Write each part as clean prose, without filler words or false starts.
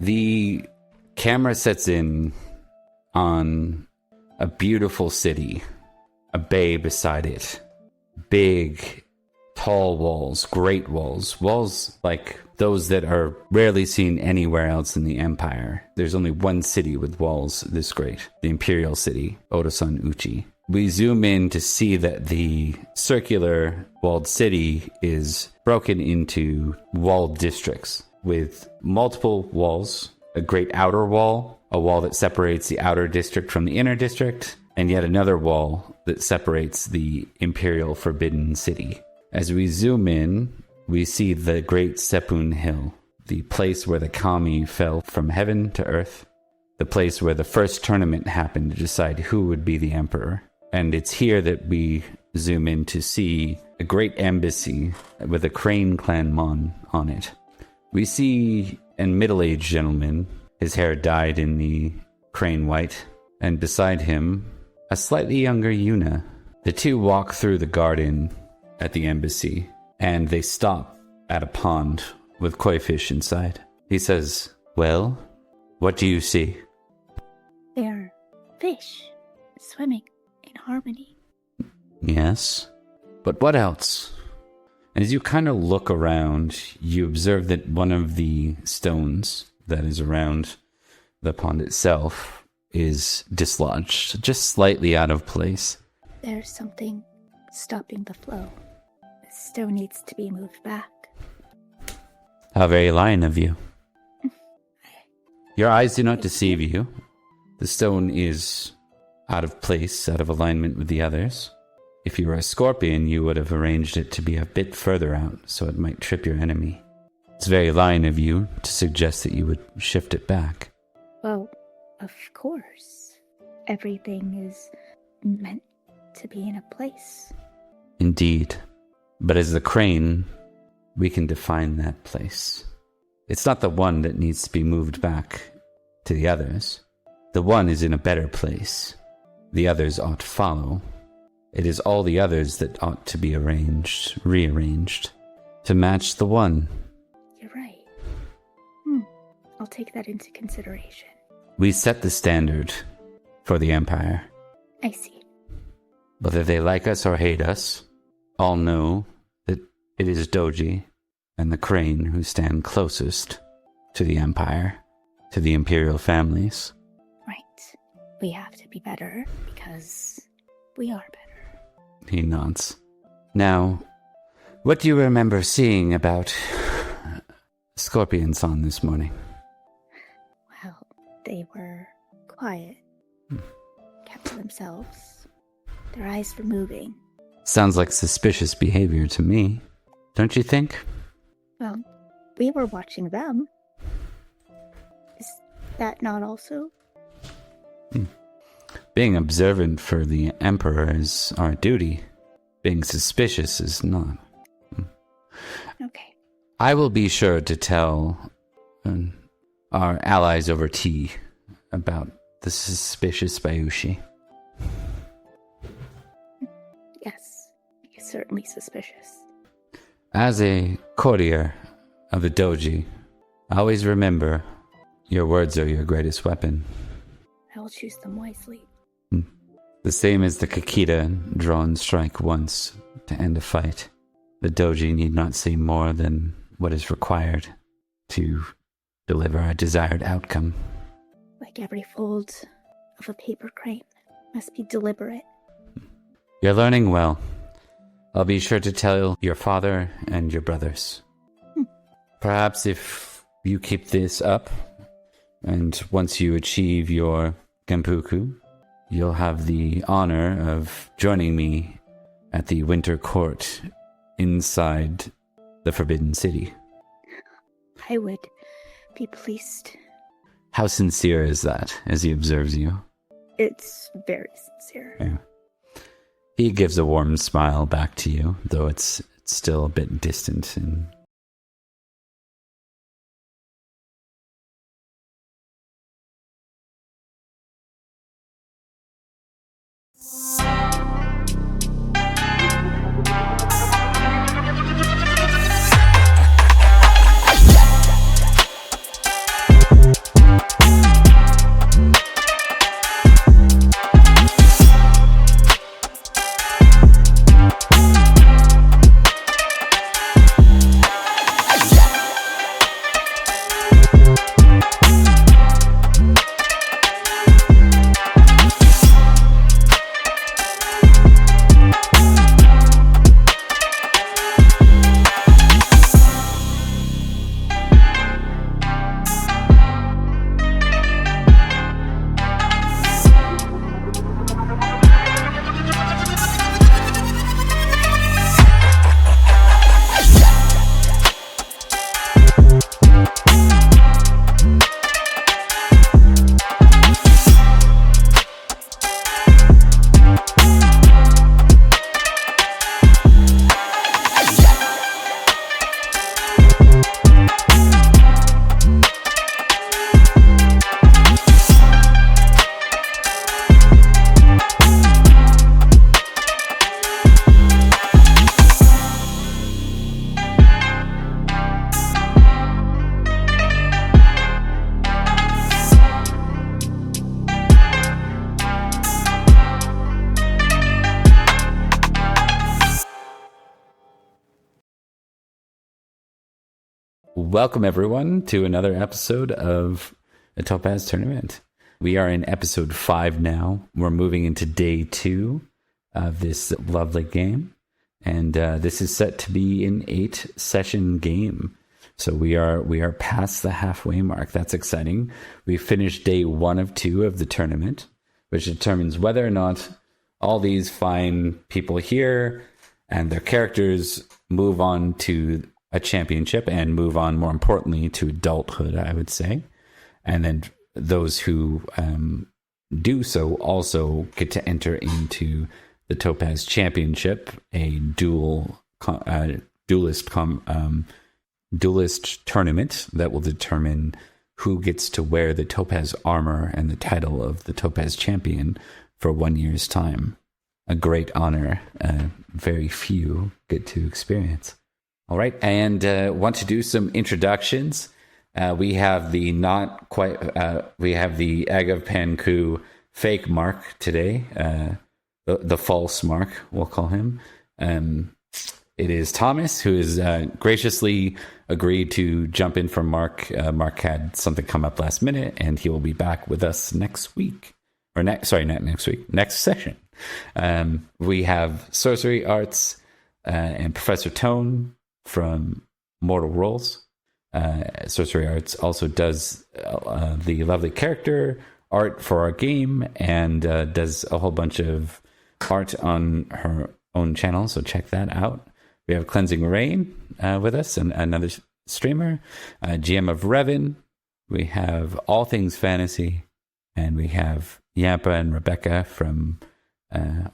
The camera sets in on a beautiful city, a bay beside it, big, tall walls, great walls, walls like those that are rarely seen anywhere else in the Empire. There's only one city with walls this great, the Imperial City, Otosan Uchi. We zoom in to see that the circular walled city is broken into walled districts with multiple walls, a great outer wall, a wall that separates the outer district from the inner district, and yet another wall that separates the Imperial Forbidden City. As we zoom in, we see the Great Sepun Hill, the place where the kami fell from heaven to earth, the place where the first tournament happened to decide who would be the emperor. And it's here that we zoom in to see a great embassy with a Crane Clan Mon on it. We see a middle-aged gentleman, his hair dyed in the crane white, and beside him, a slightly younger Yuna. The two walk through the garden at the embassy, and they stop at a pond with koi fish inside. He says, "Well, what do you see?" They're fish swimming in harmony. Yes, but what else? As you kind of look around, you observe that one of the stones that is around the pond itself is dislodged, just slightly out of place. There's something stopping the flow. The stone needs to be moved back. How very lion of you. Your eyes do not deceive you. The stone is out of place, out of alignment with the others. If you were a scorpion, you would have arranged it to be a bit further out, so it might trip your enemy. It's very lion of you to suggest that you would shift it back. Well, of course. Everything is meant to be in a place. Indeed. But as the crane, we can define that place. It's not the one that needs to be moved back to the others. The one is in a better place. The others ought to follow. It is all the others that ought to be rearranged, to match the one. You're right. I'll take that into consideration. We set the standard for the Empire. I see. Whether they like us or hate us, all know that it is Doji and the Crane who stand closest to the Empire, to the Imperial families. Right. We have to be better because we are better. He nods. Now, what do you remember seeing about Scorpion-san this morning? Well, they were quiet. Kept to themselves. Their eyes were moving. Sounds like suspicious behavior to me, don't you think? Well, we were watching them. Is that not also? Being observant for the Emperor is our duty. Being suspicious is not. Okay. I will be sure to tell our allies over tea about the suspicious Bayushi. Yes, he's certainly suspicious. As a courtier of the Doji, always remember your words are your greatest weapon. I will choose them wisely. The same as the Kakita drawn strike once to end a fight. The Doji need not say more than what is required to deliver a desired outcome. Like every fold of a paper crane must be deliberate. You're learning well. I'll be sure to tell your father and your brothers. Perhaps if you keep this up, and once you achieve your Gempukku, you'll have the honor of joining me at the Winter Court inside the Forbidden City. I would be pleased. How sincere is that, as he observes you? It's very sincere. Yeah. He gives a warm smile back to you, though it's still a bit distant and Welcome everyone to another episode of the Topaz Tournament. We are in episode 5 now. We're moving into day 2 of this lovely game. And this is set to be an 8-session game. So we are past the halfway mark. That's exciting. We finished day 1 of 2 of the tournament, which determines whether or not all these fine people here and their characters move on to a championship and move on, more importantly, to adulthood, I would say. And then those who do so also get to enter into the Topaz Championship, a duelist tournament that will determine who gets to wear the Topaz armor and the title of the Topaz Champion for 1 year's time. A great honor, very few get to experience. All right, and want to do some introductions. We have the Agav Coup fake Mark today. The false Mark, we'll call him. It is Thomas, who has graciously agreed to jump in for Mark. Mark had something come up last minute, and he will be back with us next week. Not next week, next session. We have Sorcery Arts and Professor Tone from Mortal Rolls. Sorcery Arts also does the lovely character art for our game and does a whole bunch of art on her own channel, so check that out. We have Cleansing Rain with us, and another streamer, GM of Revan. We have All Things Fantasy, and we have Yampa and Rebecca from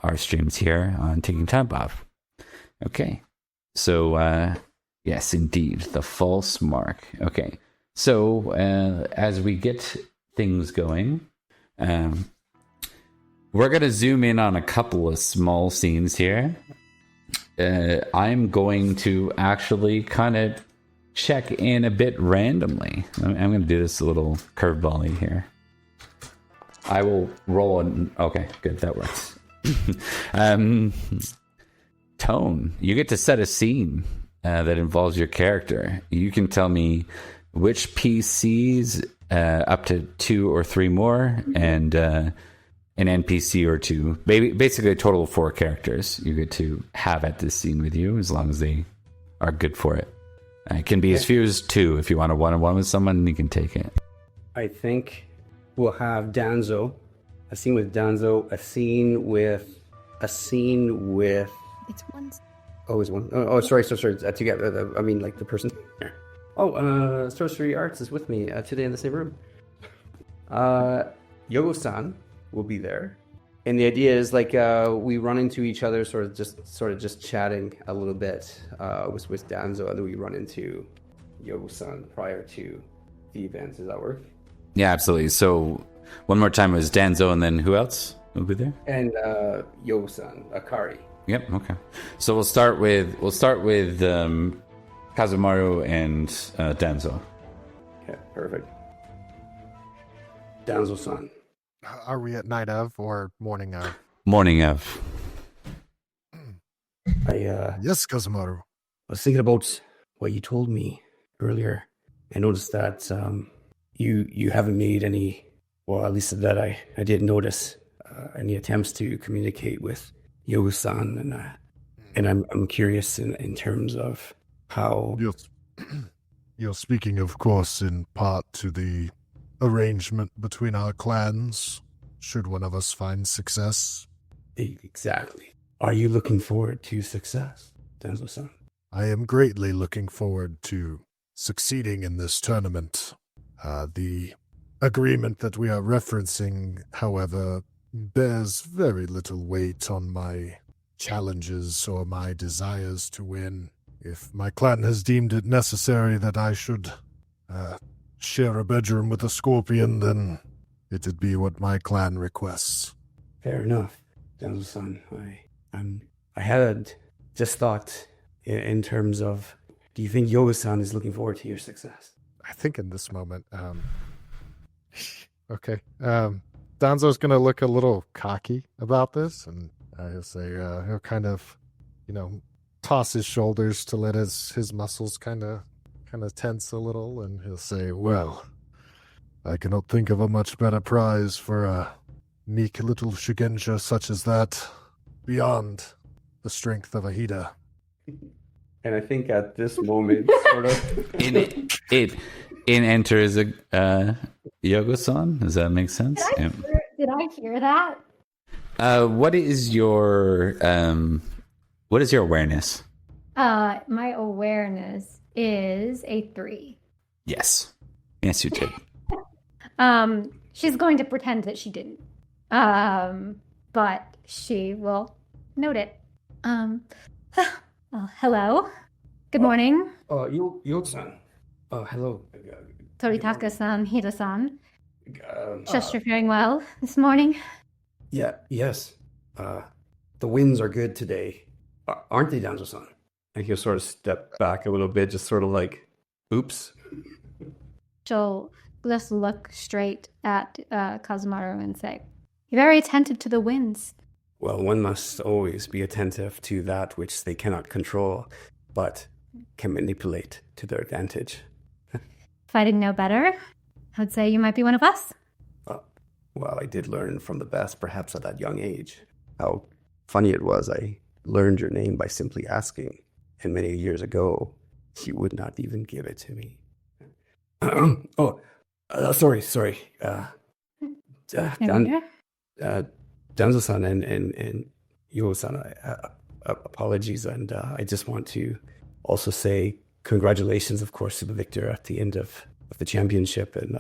our streams here on Taking Time Off. Okay, so yes, indeed, the false Mark. Okay, so as we get things going, we're going to zoom in on a couple of small scenes here. I'm going to actually kind of check in a bit randomly. I'm going to do this a little curveball here. I will roll an... Okay, good, that works. Tone, you get to set a scene that involves your character. You can tell me which PCs, up to 2 or 3 more, and an NPC or 2. Basically a total of 4 characters you get to have at this scene with you, as long as they are good for it. It can be as few as 2. If you want a one-on-one with someone, you can take it. I think we'll have Danzo, a scene with Danzo, a scene with... It's one. Oh, it's one. Oh, sorry. Together. I mean, like the person. Oh, Sorcery Arts is with me today in the same room. Yogo-san will be there, and the idea is like we run into each other, sort of just chatting a little bit with Danzo, and then we run into Yogo-san prior to the event. Does that work? Yeah, absolutely. So one more time, it was Danzo, and then who else will be there? And Yogo-san, Akari. Yep. Okay. So we'll start with Kazumaru and Danzo. Okay, perfect. Danzo-san. Are we at night of or morning of? Morning of. Yes, Kazumaru. I was thinking about what you told me earlier. I noticed that you haven't made any, well, at least that I did notice any attempts to communicate with Yogo-san, and I'm curious in terms of how... You're speaking, of course, in part to the arrangement between our clans, should one of us find success. Exactly. Are you looking forward to success, Danzo-san? I am greatly looking forward to succeeding in this tournament. The agreement that we are referencing, however, bears very little weight on my challenges or my desires to win. If my clan has deemed it necessary that I should share a bedroom with a scorpion, then it'd be what my clan requests. Fair enough, Danzo-san. I had just thought in terms of, do you think Yogo-san is looking forward to your success? I think in this moment, okay. Danzo's going to look a little cocky about this, and he'll say, he'll kind of, toss his shoulders to let his muscles kind of kind of tense a little, and he'll say, "Well, I cannot think of a much better prize for a meek little Shugensha such as that, beyond the strength of a Hida." And I think at this moment, sort of... In enters a Yogo-san. Does that make sense? Did I hear that? What is your awareness? My awareness is a 3. Yes, you did. She's going to pretend that she didn't. But she will note it. Hello. Good morning. Yo-san. Hello. Toritaka-san, Hida-san. Just faring well this morning. Yes. The winds are good today. Aren't they, Danzo-san? And he'll sort of step back a little bit, just sort of like, oops. She'll just look straight at Kazumaru and say, "You're very attentive to the winds." Well, one must always be attentive to that which they cannot control, but can manipulate to their advantage. If I didn't know better, I would say you might be one of us. Well, I did learn from the best, perhaps at that young age. How funny it was. I learned your name by simply asking, and many years ago, you would not even give it to me. Sorry. Danzo-san and Yo-san, apologies, and I just want to also say congratulations, of course, to the victor at the end of the championship, and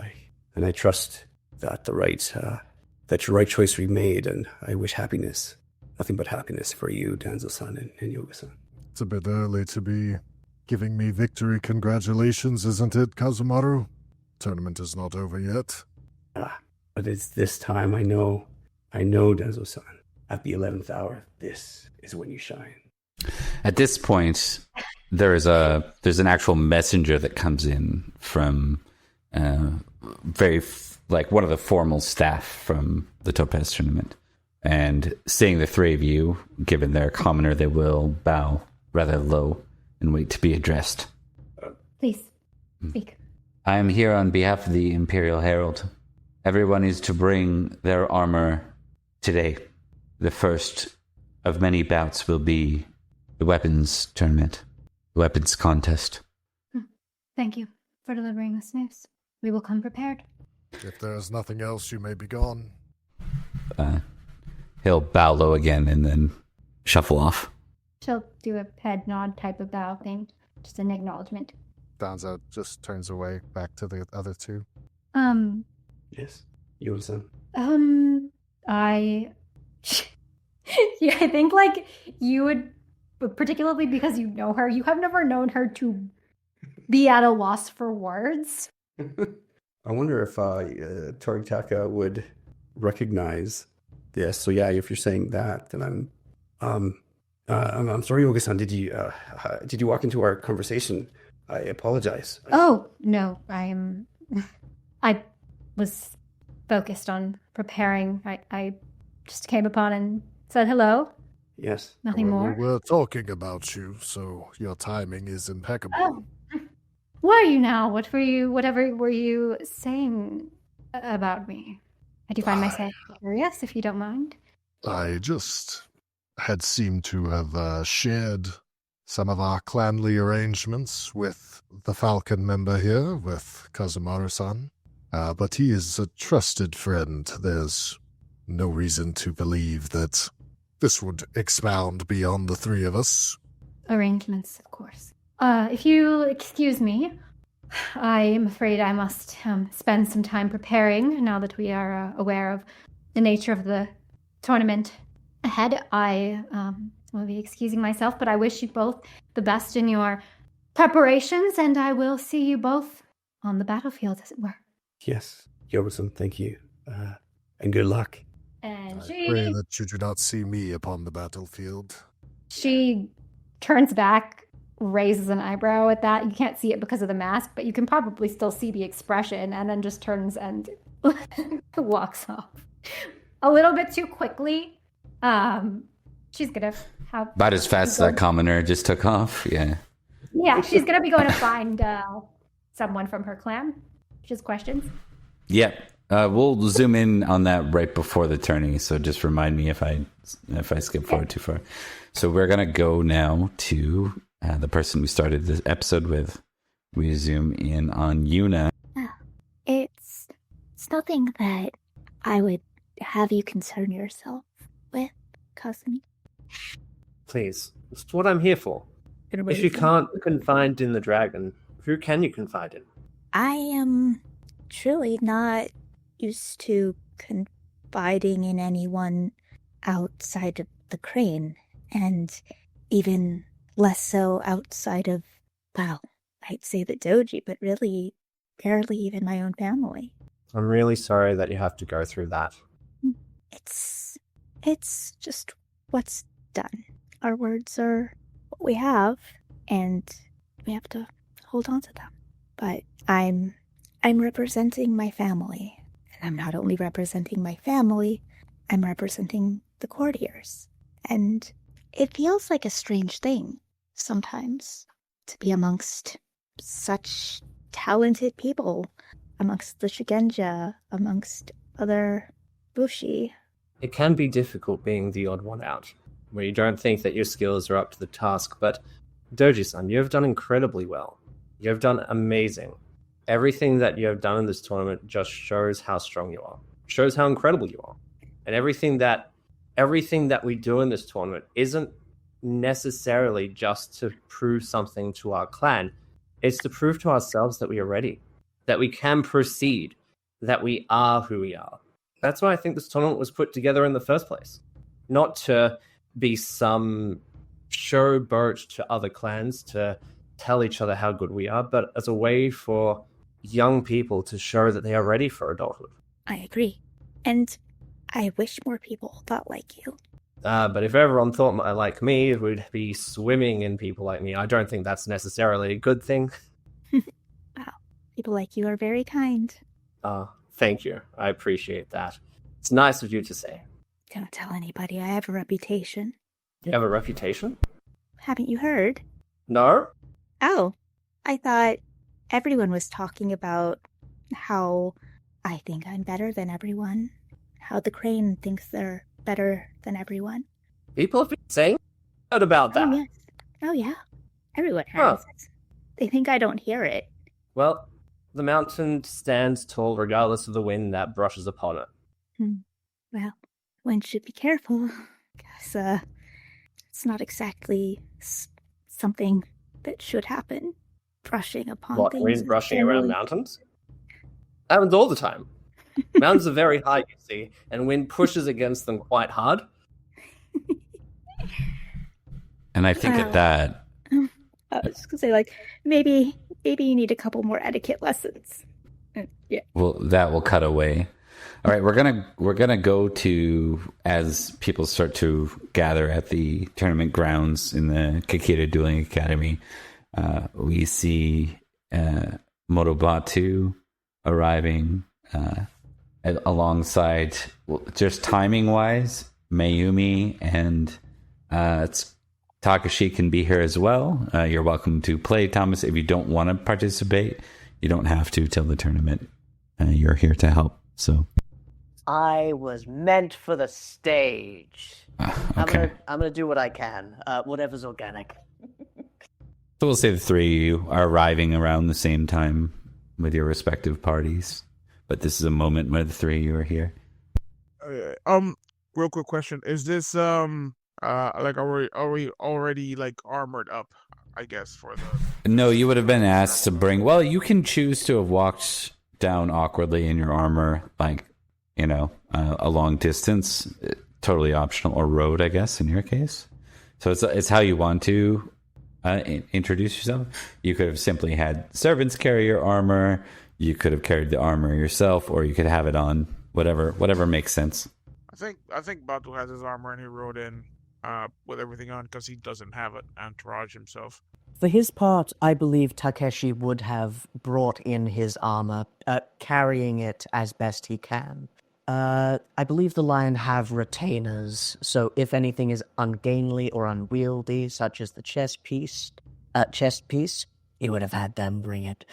I trust that your right choice we made, and I wish happiness, nothing but happiness for you, Danzo-san and Yoga-san. It's a bit early to be giving me victory congratulations, isn't it, Kazumaru? Tournament is not over yet. But it's this time, I know, Danzo-san. At the 11th hour, this is when you shine. At this point, there's an actual messenger that comes in from one of the formal staff from the Topaz tournament. And seeing the three of you, given their commoner, they will bow rather low and wait to be addressed. Please, speak. I am here on behalf of the Imperial Herald. Everyone is to bring their armor today. The first of many bouts will be the weapons tournament, the weapons contest. Thank you for delivering this news. We will come prepared. If there is nothing else, you may be gone. He'll bow low again and then shuffle off. She'll do a head nod type of bow thing, just an acknowledgement. Danzo just turns away back to the other two. Yes, Yo-san. I think you would, particularly because you know her, you have never known her to be at a loss for words. I wonder if Toritaka would recognize this. So yeah, if you're saying that, then I'm sorry, Yoga-san. Did you walk into our conversation? I apologize. Oh no, I was focused on preparing. I just came upon and said hello. Yes. Nothing more. We were talking about you, so your timing is impeccable. Oh. What are you now? Whatever were you saying about me? I do find myself curious, if you don't mind. I just had seemed to have shared some of our clanly arrangements with the Falcon member here, with Kazumaru-san. But he is a trusted friend. There's no reason to believe that this would expound beyond the three of us. Arrangements, of course. If you excuse me, I am afraid I must spend some time preparing now that we are aware of the nature of the tournament ahead. I will be excusing myself, but I wish you both the best in your preparations, and I will see you both on the battlefield, as it were. Yes, Yoga-san, thank you. And good luck. And I pray that you do not see me upon the battlefield. She turns back, raises an eyebrow at that. You can't see it because of the mask, but you can probably still see the expression, and then just turns and walks off. A little bit too quickly. She's gonna have... About as fast as that commoner just took off, yeah. Yeah, Yeah, she's going to be going to find someone from her clan. Just questions. Yeah. We'll zoom in on that right before the tourney, so just remind me if I skip forward too far. So we're going to go now to the person we started this episode with. We zoom in on Yuna. It's nothing that I would have you concern yourself with, cousin. Please, it's what I'm here for. If you can't confide in the dragon, who can you confide in? I am truly not used to confiding in anyone outside of the crane, and even less so outside of, well, I'd say the doji, but really barely even my own family. I'm really sorry that you have to go through that. It's just what's done. Our words are what we have, and we have to hold on to them. But I'm representing my family, and I'm not only representing my family, I'm representing the courtiers. And it feels like a strange thing sometimes to be amongst such talented people, amongst the Shigenja, amongst other Bushi. It can be difficult being the odd one out, where you don't think that your skills are up to the task, but Doji-san, you have done incredibly well. You have done amazing. Everything that you have done in this tournament just shows how strong you are, shows how incredible you are. And everything that we do in this tournament isn't necessarily just to prove something to our clan. It's to prove to ourselves that we are ready, that we can proceed, that we are who we are. That's why I think this tournament was put together in the first place. Not to be some showboat to other clans to tell each other how good we are, but as a way for young people to show that they are ready for adulthood. I agree. And I wish more people thought like you. But if everyone thought like me, it would be swimming in people like me. I don't think that's necessarily a good thing. Wow. People like you are very kind. Thank you. I appreciate that. It's nice of you to say. Don't tell anybody. I have a reputation. You have a reputation? Haven't you heard? No? Oh, I thought everyone was talking about how I think I'm better than everyone. How the crane thinks they're better than everyone. People have been saying about that. Oh, yes. Oh, yeah. Everyone has. Huh. They think I don't hear it. Well, the mountain stands tall regardless of the wind that brushes upon it. Well, one should be careful, because it's not exactly something that should happen. Brushing upon What, things. wind brushing generally... around mountains? Happens all the time. Mountains are very high, you see, and wind pushes against them quite hard. And I think at that... I was just going to say, like, maybe you need a couple more etiquette lessons. Yeah. Well, that will cut away. All right, we're gonna go to, as people start to gather at the tournament grounds in the Kakita Dueling Academy. We see Motobatu arriving alongside, just timing wise, Mayumi and Takashi can be here as well. You're welcome to play, Thomas. If you don't want to participate, you don't have to till the tournament. You're here to help. So I was meant for the stage. okay. I'm gonna do what I can. Whatever's organic. So we'll say the three of you are arriving around the same time with your respective parties. But this is a moment where the three of you are here. Real quick question: is this like are we already like armored up? I guess for the. No, you would have been asked to bring. Well, you can choose to have walked down awkwardly in your armor, like, you know, a long distance, totally optional, or road, I guess, in your case. So it's how you want to introduce yourself. You could have simply had servants carry your armor. You could have carried the armor yourself, or you could have it on. Whatever makes sense. I think Batu has his armor and he rode in with everything on because he doesn't have an entourage himself. For his part, I believe Takeshi would have brought in his armor, carrying it as best he can. I believe the lion have retainers, so if anything is ungainly or unwieldy, such as the chest piece, chest piece, he would have had them bring it.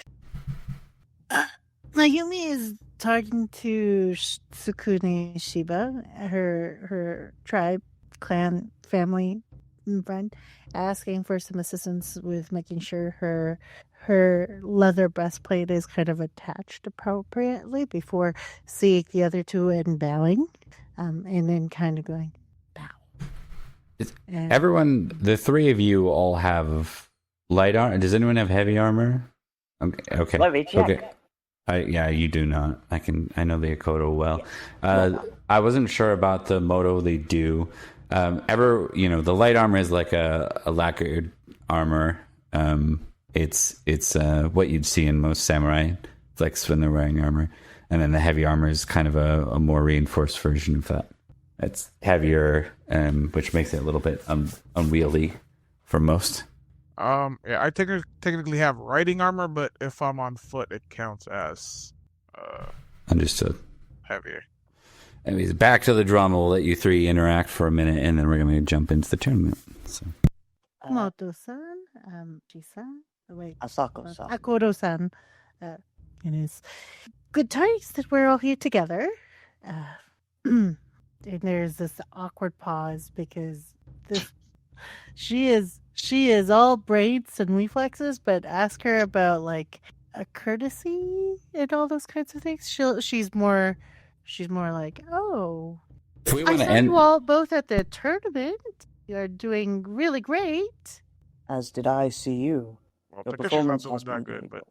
Mayumi is talking to Sukune Shiba, her tribe, clan, family, and friend, asking for some assistance with making sure her leather breastplate is kind of attached appropriately before seeing the other two and bowing, and then kind of going, bow. Everyone, the three of you all have light armor. Does anyone have heavy armor? Okay. Let me check. Okay. Yeah, you do not. I know the Akodo well. I wasn't sure about the Moto they do. The light armor is like a lacquered armor. It's what you'd see in most samurai flicks when they're wearing armor. And then the heavy armor is kind of a more reinforced version of that. It's heavier, which makes it a little bit unwieldy for most. Yeah, I technically have riding armor, but if I'm on foot, it counts as Understood. heavier. Anyways, back to the drama. We'll let you three interact for a minute, and then we're going to jump into the tournament. So. Moto-san, Ji-san, Asako-san. Akodo-san, it is good times that we're all here together. And there's this awkward pause because she is all brains and reflexes, but ask her about like a courtesy and all those kinds of things. She's more like, oh, If we I want to saw end, you all both at the tournament. You're doing really great. As did I see you. Well, Your Takeshi's not performance doing has that been good, but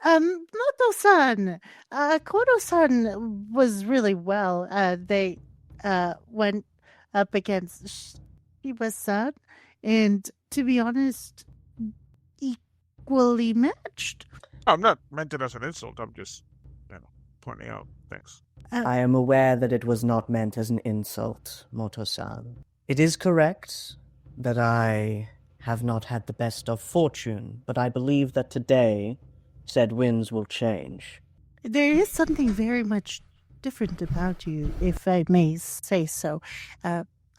Moto-san, Kodo-san was really well. They went up against Shiba-san, and to be honest, equally matched. I'm not meant it as an insult. I'm just, pointing out things. I am aware that it was not meant as an insult, Moto-san. It is correct that I have not had the best of fortune, but I believe that today said winds will change. There is something very much different about you, if I may say so.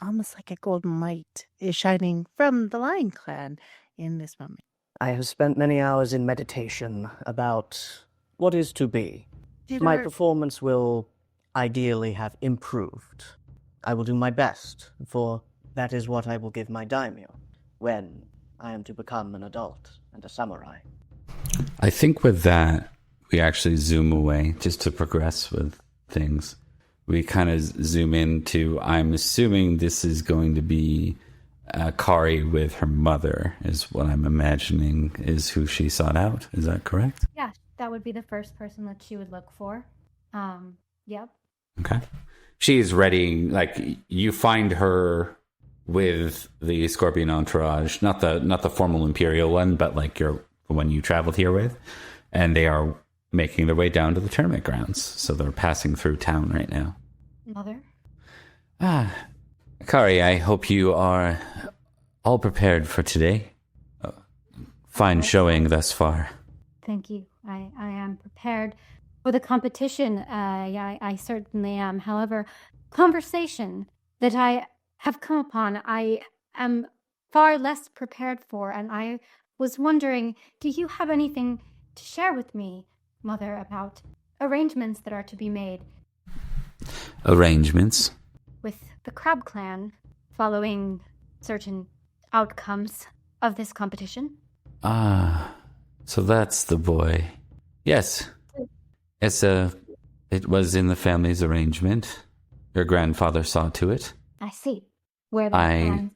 Almost like a golden light is shining from the Lion Clan in this moment. I have spent many hours in meditation about what is to be. My performance will ideally have improved. I will do my best, for that is what I will give my daimyo when I am to become an adult and a samurai. I think with that, we actually zoom away just to progress with things. We kind of zoom into, I'm assuming this is going to be Kari with her mother, is what I'm imagining is who she sought out. Is that correct? Yeah, that would be the first person that she would look for. Yep. Okay. She's ready, like, you find her with the Scorpion entourage, not the formal Imperial one, but like the one you traveled here with, and they are making their way down to the tournament grounds. So they're passing through town right now. Mother? Kari, I hope you are all prepared for today. Fine showing thus far. Thank you. I am prepared for the competition. I certainly am. However, conversation that I have come upon, I am far less prepared for, and I was wondering, do you have anything to share with me, Mother, about arrangements that are to be made? Arrangements? With the Crab Clan, following certain outcomes of this competition? So that's the boy. Yes. It was in the family's arrangement. Your grandfather saw to it. I see. Where the I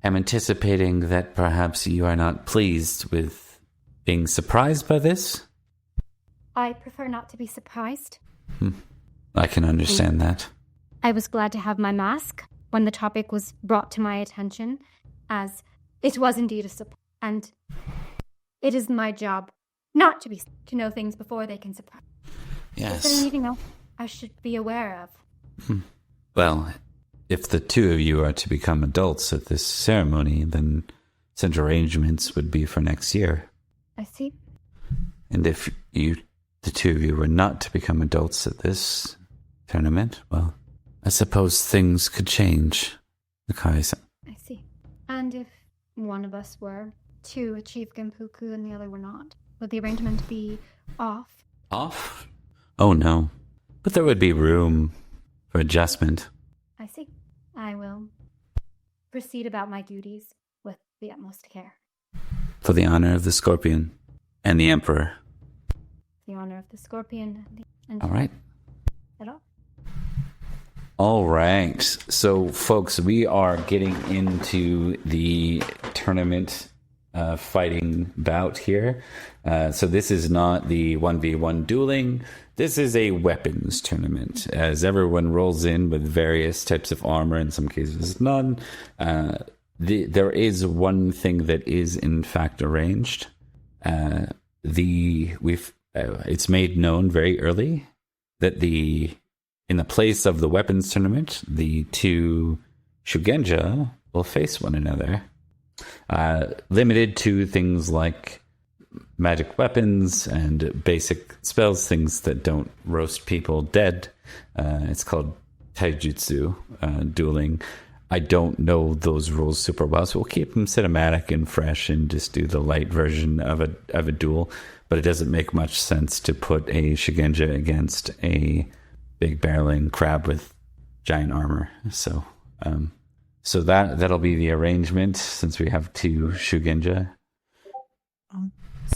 am anticipating that perhaps you are not pleased with being surprised by this. I prefer not to be surprised. I can understand that. I was glad to have my mask when the topic was brought to my attention, as it was indeed a surprise. And it is my job not to know things before they can surprise. Yes. Is there anything else I should be aware of? Well, if the two of you are to become adults at this ceremony, then such arrangements would be for next year. I see. And if the two of you were not to become adults at this tournament, well, I suppose things could change. Nakai-san. I see. And if one of us were to achieve Gempukku and the other were not? Would the arrangement be off? Off? Oh no. But there would be room for adjustment. I see. I will proceed about my duties with the utmost care. For the honor of the Scorpion and the Emperor. The honor of the Scorpion and All right. At all. All right. So, folks, we are getting into the tournament fighting bout here. So this is not the 1v1 dueling. This is a weapons tournament, as everyone rolls in with various types of armor, in some cases none. There is one thing that is in fact arranged. It's made known very early that in the place of the weapons tournament, the two Shugenja will face one another. Limited to things like magic weapons and basic spells, things that don't roast people dead. It's called taijutsu dueling. I don't know those rules super well, so we'll keep them cinematic and fresh and just do the light version of a duel. But it doesn't make much sense to put a Shugenja against a big barreling crab with giant armor. So that'll be the arrangement, since we have two Shugenja.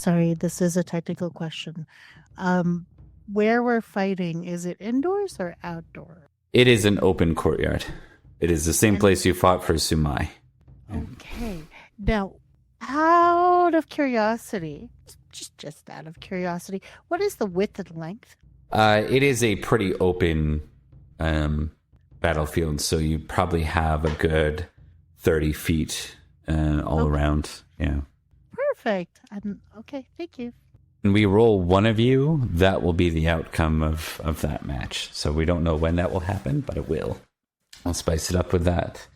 Sorry, this is a technical question. Where we're fighting, is it indoors or outdoor? It is an open courtyard. It is the same place you fought for Sumai. Okay. Now, out of curiosity, just out of curiosity, what is the width and length? It is a pretty open battlefield, so you probably have a good 30 feet all around. Yeah. Perfect. Okay, thank you. And we roll one of you, that will be the outcome of that match. So we don't know when that will happen, but it will. I'll spice it up with that.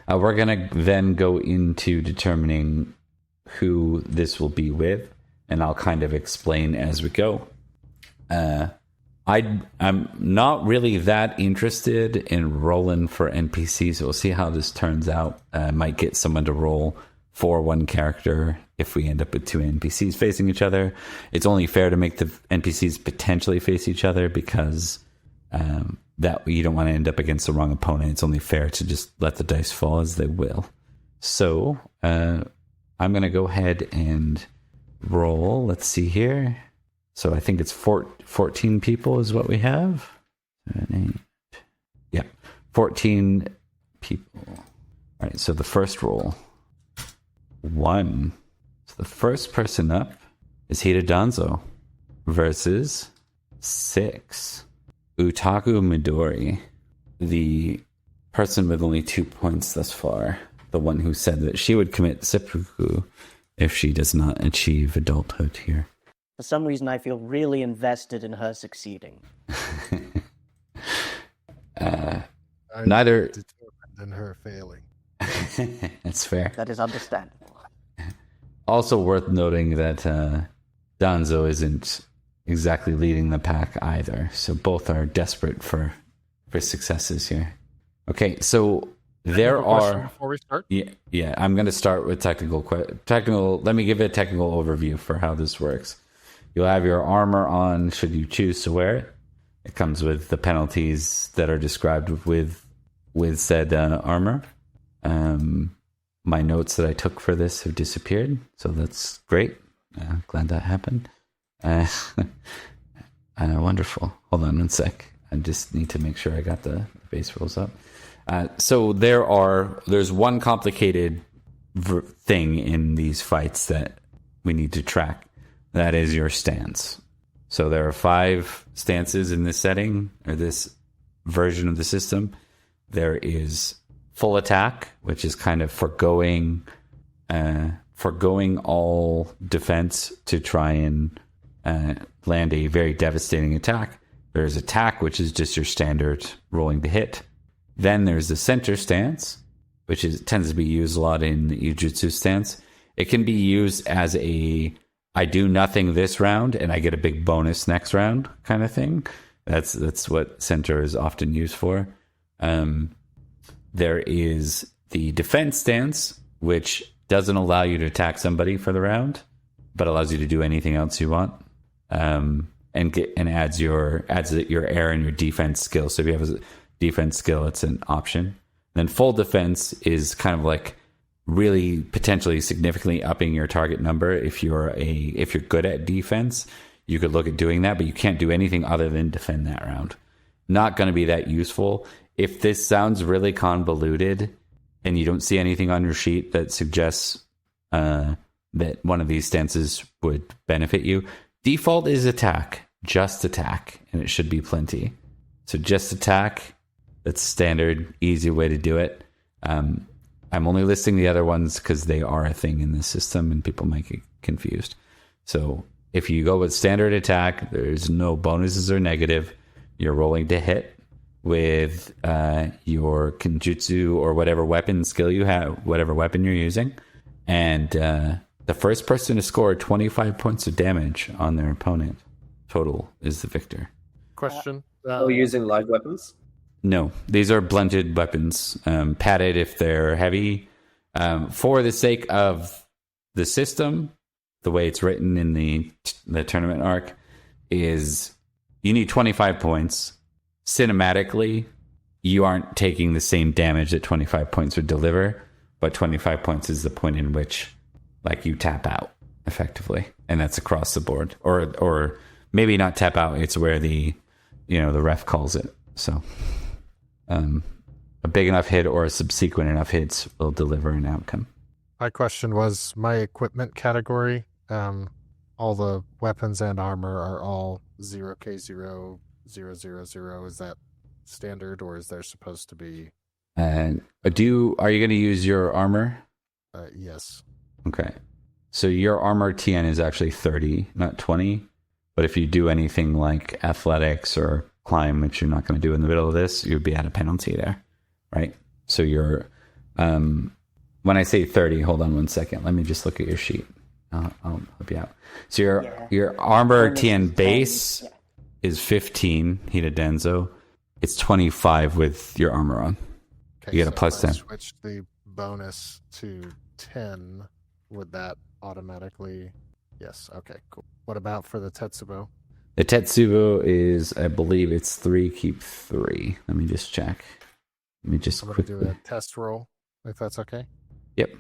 We're going to then go into determining who this will be with, and I'll kind of explain as we go. I'm not really that interested in rolling for NPCs, so we'll see how this turns out. I might get someone to roll for one character if we end up with two NPCs facing each other. It's only fair to make the NPCs potentially face each other, because that you don't want to end up against the wrong opponent. It's only fair to just let the dice fall as they will. So I'm going to go ahead and roll. Let's see here. So I think it's 14 people is what we have. 7, 8. Yeah, 14 people. All right, so the first roll. 1. So the first person up is Hiradanzo versus 6. Utaku Midori, the person with only 2 points thus far. The one who said that she would commit seppuku if she does not achieve adulthood here. For some reason, I feel really invested in her succeeding. Neither determined in her failing. That's fair. That is understandable. Also worth noting that Danzo isn't exactly leading the pack either, so both are desperate for successes here. Okay, so there are. Before we start, yeah. I'm going to start with technical. Let me give a technical overview for how this works. You'll have your armor on should you choose to wear it. It comes with the penalties that are described with said armor. My notes that I took for this have disappeared, so that's great. Glad that happened. Wonderful. Hold on one sec. I just need to make sure I got the base rules up. So there's one complicated thing in these fights that we need to track. That is your stance. So there are 5 stances in this setting, or this version of the system. There is full attack, which is kind of foregoing all defense to try and land a very devastating attack. There's attack, which is just your standard rolling to hit. Then there's the center stance, which tends to be used a lot in the Ujutsu stance. It can be used as I do nothing this round and I get a big bonus next round kind of thing. That's what center is often used for. There is the defense stance, which doesn't allow you to attack somebody for the round, but allows you to do anything else you want. And adds your air and your defense skill. So if you have a defense skill, it's an option. Then full defense is kind of like really potentially significantly upping your target number. If you're good at defense, you could look at doing that, but you can't do anything other than defend that round. Not going to be that useful. If this sounds really convoluted and you don't see anything on your sheet that suggests that one of these stances would benefit you, default is attack, just attack, and it should be plenty. So just attack, that's standard, easy way to do it. I'm only listing the other ones because they are a thing in the system and people might get confused. So if you go with standard attack, there's no bonuses or negative. You're rolling to hit with your Kenjutsu or whatever weapon skill you have, whatever weapon you're using. And the first person to score 25 points of damage on their opponent total is the victor. Question. Are we using live weapons? No, these are blunted weapons, padded if they're heavy. For the sake of the system, the way it's written in the tournament arc is you need 25 points. Cinematically, you aren't taking the same damage that 25 points would deliver, but 25 points is the point in which like you tap out effectively, and that's across the board. Or maybe not tap out, it's where the ref calls it. So a big enough hit or a subsequent enough hits will deliver an outcome. My question was my equipment category. All the weapons and armor are all 0K0, 000. Is that standard, or is there supposed to be? And are you going to use your armor? Yes. Okay. So your armor TN is actually 30, not 20. But if you do anything like athletics or climb, which you're not going to do in the middle of this, you'd be at a penalty there, right? So you're, when I say 30, hold on one second. Let me just look at your sheet. I'll help you out. So your armor TN base is 15, Hida Denzo. It's 25 with your armor on. Okay, you get a plus 10. Switch the bonus to 10. Would that automatically? Yes. Okay, cool. What about for the Tetsubo? The Tetsubo is, I believe it's 3, keep 3. Let me just check. Let me just I'm quickly going to do a test roll, if that's okay. Yep.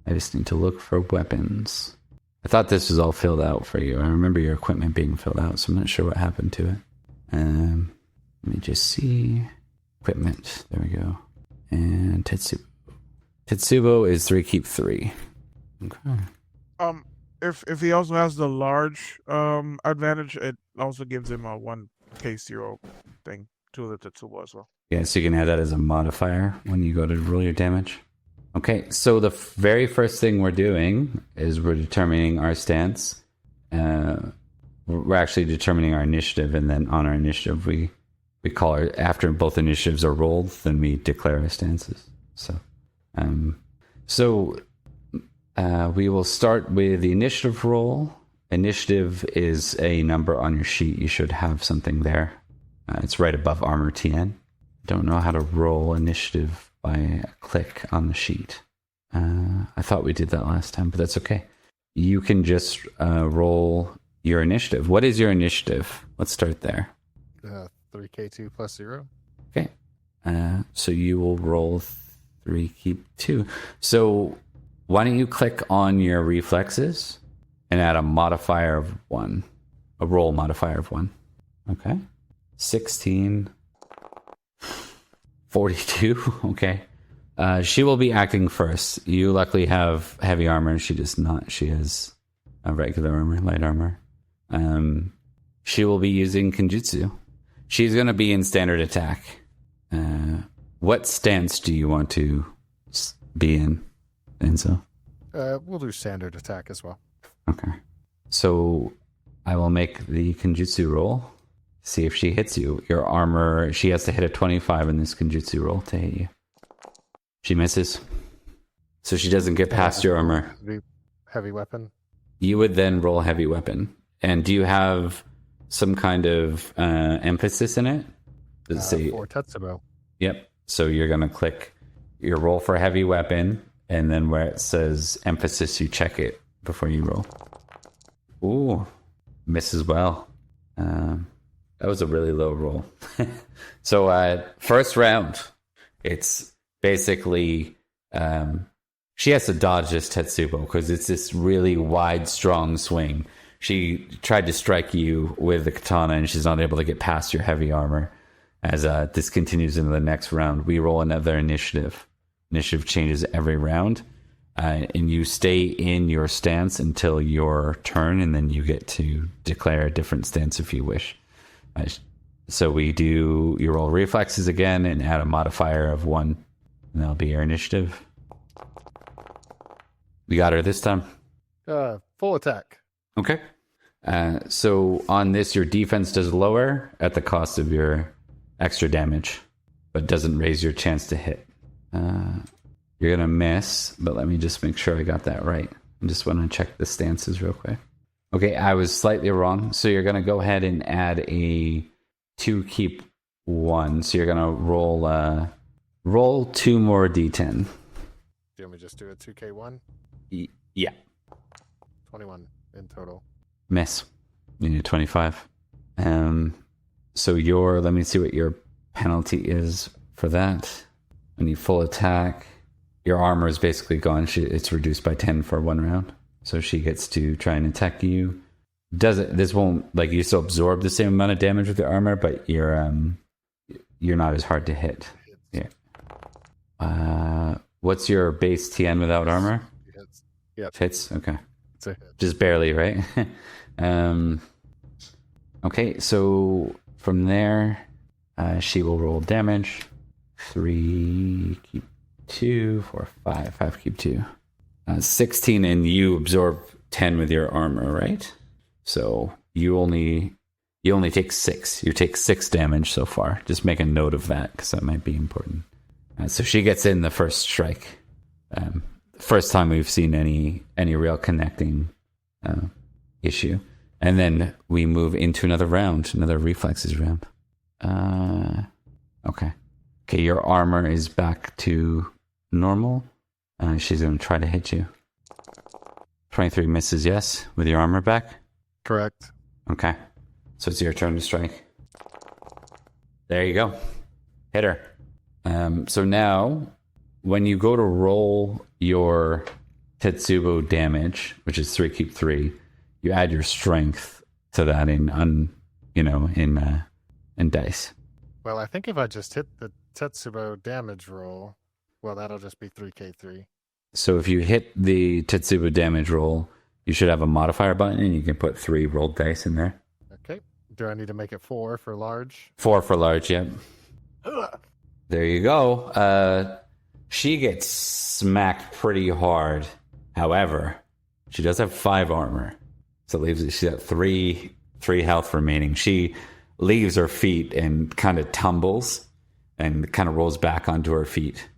I just need to look for weapons. I thought this was all filled out for you. I remember your equipment being filled out, so I'm not sure what happened to it. Let me just see. Equipment. There we go. And Tetsubo. Tetsubo is 3, keep 3. Okay. If he also has the large advantage, it also gives him a 1K0 thing to the Tetsubo as well. Yeah, so you can add that as a modifier when you go to roll your damage. Okay, so the very first thing we're doing is we're determining our stance. We're actually determining our initiative, and then on our initiative, we call our, after both initiatives are rolled, then we declare our stances. So we will start with the initiative roll. Initiative is a number on your sheet. You should have something there. It's right above armor TN. Don't know how to roll initiative by a click on the sheet. I thought we did that last time, but that's okay. You can just roll your initiative. What is your initiative? Let's start there. 3K2 plus 0. Okay. So you will roll 3, keep 2. So why don't you click on your reflexes and add a modifier of 1. A roll modifier of 1. Okay. 16. 42. Okay. She will be acting first. You luckily have heavy armor. She does not. She has a regular armor, light armor. She will be using Kenjutsu. She's going to be in standard attack. What stance do you want to be in, Enzo? We'll do standard attack as well. Okay. So I will make the Kenjutsu roll. See if she hits you. Your armor, she has to hit a 25 in this Kenjutsu roll to hit you. She misses. So she doesn't get past your armor. Heavy weapon? You would then roll heavy weapon. And do you have some kind of emphasis in it? Does it say for Tetsubo? Yep. So you're going to click your roll for heavy weapon, and then where it says emphasis, you check it before you roll. Ooh, miss as well. That was a really low roll. So first round, it's basically she has to dodge this Tetsubo because it's this really wide, strong swing. She tried to strike you with the katana, and she's not able to get past your heavy armor. As this continues into the next round, we roll another initiative. Initiative changes every round, and you stay in your stance until your turn, and then you get to declare a different stance if you wish. So you roll reflexes again and add a modifier of 1, and that'll be your initiative. We got her this time. Full attack. Okay. So on this, your defense does lower at the cost of your extra damage, but doesn't raise your chance to hit. You're going to miss, but let me just make sure I got that right. I just want to check the stances real quick. Okay, I was slightly wrong. So you're going to go ahead and add a 2, keep 1. So you're going to roll 2 more d10. Do you want me to just do a 2k1? Yeah. 21 in total. Miss. You need 25. So let me see what your penalty is for that. When you full attack, your armor is basically gone. It's reduced by 10 for 1 round. So she gets to try and attack you. This won't, like, you still absorb the same amount of damage with your armor, but you're not as hard to hit. Yeah. What's your base TN without armor? Hits. Yep. Hits? Okay. It's a hit. Just barely, right? Okay, so from there, she will roll damage. 3, keep 2, 4, 5. 5, keep 2. 16, and you absorb 10 with your armor, right? So you only take 6. You take 6 damage so far. Just make a note of that, because that might be important. So she gets in the first strike. First time we've seen any real connecting issue. And then we move into another round, another reflexes round. Okay, your armor is back to normal. She's going to try to hit you. 23 misses, yes, with your armor back? Correct. Okay, so it's your turn to strike. There you go. Hit her. So now, when you go to roll your Tetsubo damage, which is 3, keep 3, you add your strength to that in dice. Well, I think if I just hit the Tetsubo damage roll, well, that'll just be 3k3. So if you hit the Tetsubo damage roll, you should have a modifier button, and you can put 3 rolled dice in there. Okay. Do I need to make it 4 for large? 4 for large, yep. There you go. She gets smacked pretty hard. However, she does have 5 armor. So she's got 3 health remaining. She leaves her feet and kind of tumbles and kind of rolls back onto her feet.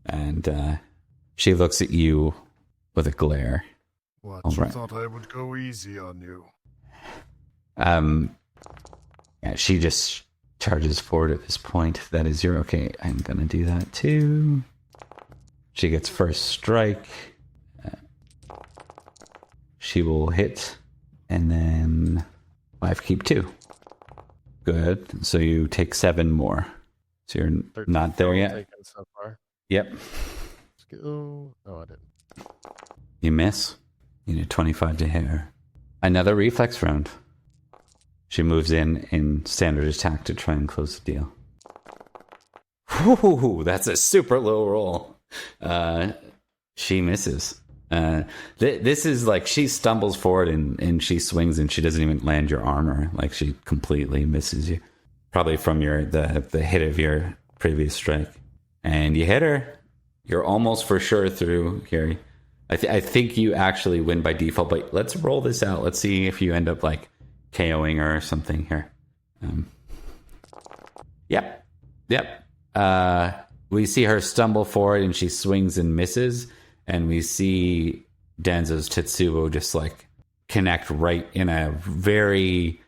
And she looks at you with a glare. What? All You right. thought I would go easy on you. Yeah, she just charges forward at this point. That is your... Okay, I'm going to do that too. She gets first strike. She will hit. And then 5, keep 2. Good. So you take 7 more. So you're not there yet? Taken so far. Yep. Oh, I didn't. You miss. You need 25 to hit her. Another reflex round. She moves in standard attack to try and close the deal. Whew, that's a super low roll. She misses. This is like she stumbles forward and she swings and she doesn't even land your armor. Like she completely misses you. Probably from the hit of your previous strike. And you hit her. You're almost for sure through, Gary. I think you actually win by default, but let's roll this out. Let's see if you end up like KOing her or something here. Yep. We see her stumble forward and she swings and misses. And we see Danzo's Tetsubo just like connect right in a very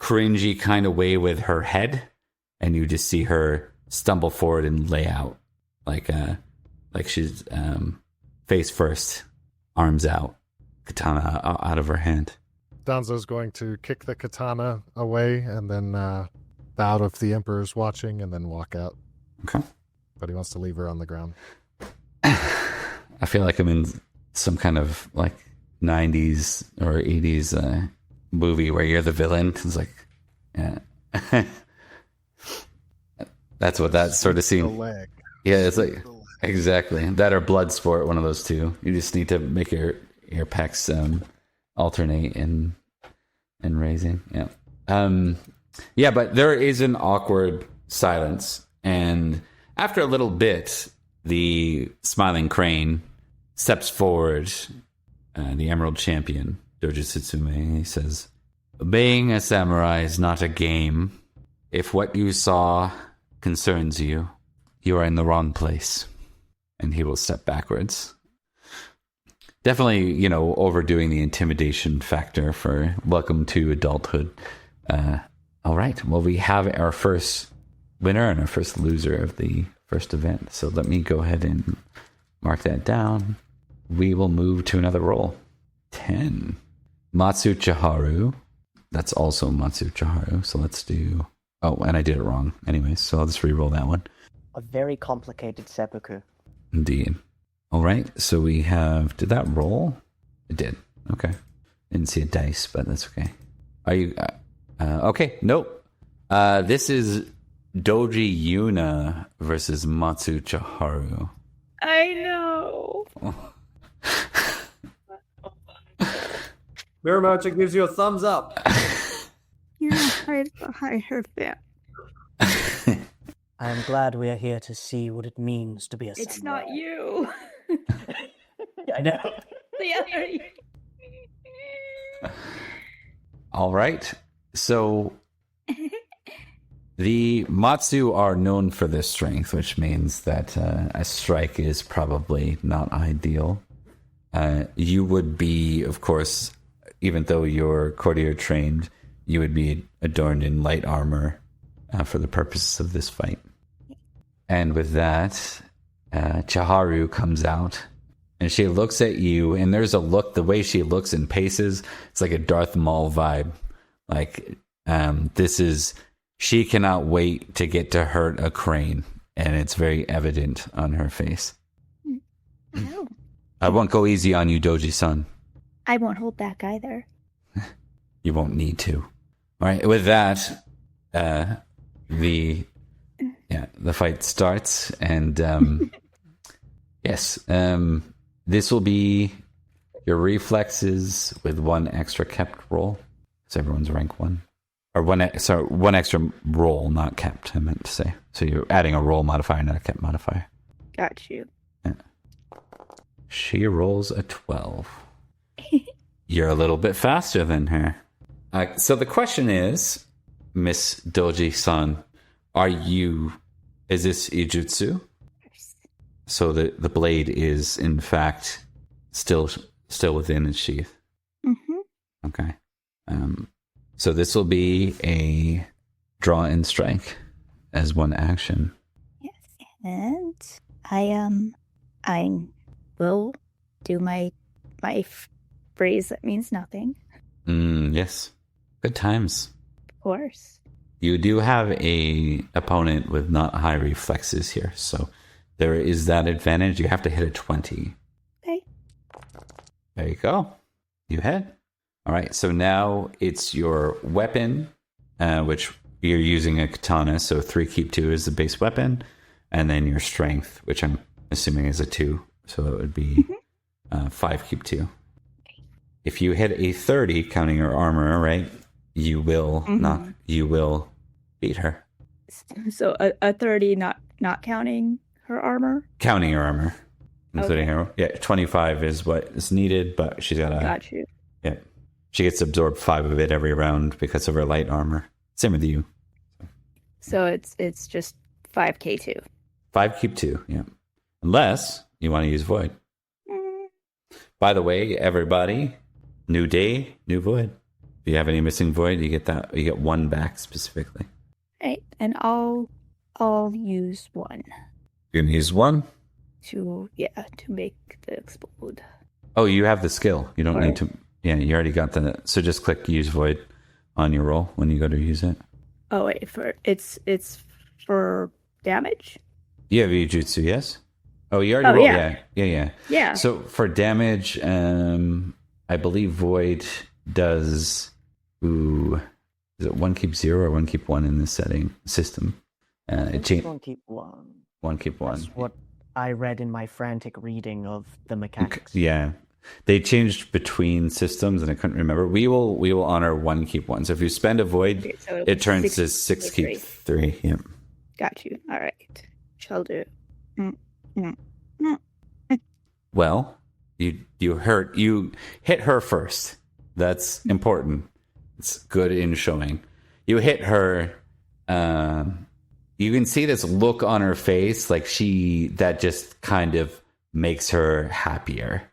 cringy kind of way with her head. And you just see her stumble forward and lay out like she's face first, arms out, katana out of her hand. Danzo's going to kick the katana away and then bow if the Emperor's watching and then walk out. Okay. But he wants to leave her on the ground. I feel like I'm in some kind of like 90s or 80s movie where you're the villain. It's like, yeah. That's what that sort of scene. Leg. Yeah, it's like, exactly. That or Bloodsport, one of those two. You just need to make your pecs alternate in raising. Yeah. Yeah, but there is an awkward silence. And after a little bit, the smiling crane steps forward, the Emerald Champion, Doji Tsume. He says, "Obeying a samurai is not a game. If what you saw concerns you, you are in the wrong place." And he will step backwards. Definitely, overdoing the intimidation factor for welcome to adulthood. All right. Well, we have our first winner and our first loser of the first event. So let me go ahead and mark that down. We will move to another roll. 10. Matsu Chiharu. That's also Matsu Chiharu. So let's do... Oh, and I did it wrong. Anyways, so I'll just re-roll that one. A very complicated seppuku. Indeed. All right. So we have... Did that roll? It did. Okay. Didn't see a dice, but that's okay. Are you... okay. Nope. This is Doji Yuna versus Matsu Chiharu. I know. Mirror Magic gives you a thumbs up. You're right behind her back. I am glad we are here to see what it means to be a It's samurai. not you. I know. The other you. All right. So the Matsu are known for their strength, which means that a strike is probably not ideal. You would be, of course, even though you're courtier trained, you would be adorned in light armor for the purposes of this fight. And with that, Chiharu comes out and she looks at you, and there's a look, the way she looks and paces, it's like a Darth Maul vibe. Like, she cannot wait to get to hurt a crane, and it's very evident on her face. No. I won't go easy on you, Doji-san. I won't hold back either. You won't need to. All right, with that, the fight starts, and yes, this will be your reflexes with one extra kept roll. So everyone's rank 1. Or one extra roll, not kept, I meant to say. So you're adding a roll modifier, not a kept modifier. Got you. Yeah. She rolls a 12. You're a little bit faster than her. So the question is, Miss Doji-san, is this Ijutsu? So the blade is, in fact, still within its sheath. Mm-hmm. Okay. So this will be a draw and strike as one action. Yes, and I will do my phrase that means nothing. Yes. Good times. Of course. You do have a opponent with not high reflexes here, so there is that advantage. You have to hit a 20. Okay. There you go. You hit. All right, so now it's your weapon, which you're using a katana, so 3 keep 2 is the base weapon, and then your strength, which I'm assuming is a 2, so it would be 5 keep 2. If you hit a 30, counting your armor, right, you will you will beat her. So a 30, not counting her armor? Counting her armor, including her. Yeah, 25 is what is needed, but she's got a... Got you. Yeah. She gets absorbed 5 of it every round because of her light armor. Same with you. So it's just 5k2. 5 keep 2, yeah. Unless you want to use void. By the way, everybody, new day, new void. If you have any missing void, you get 1 back specifically. Right, and I'll use 1. You're gonna use 1? to make the explode. Oh, you have the skill. You don't need to. Yeah, you already got the. So just click use void on your roll when you go to use it. Oh wait, it's for damage. You have Jutsu, yes. Oh, you already rolled. Yeah. So for damage, I believe void does. Ooh, is it one keep 0 or one keep 1 in this system? It changed. One keep 1. One keep 1. That's what I read in my frantic reading of the mechanics. Yeah, they changed between systems, and I couldn't remember. We will honor one keep 1. So if you spend a void, Okay, so it turns to 6 keep 3. Yep. Got you. All right, shall do. Well, you hit her first. That's important. It's good in showing. You hit her. You can see this look on her face, like that just kind of makes her happier.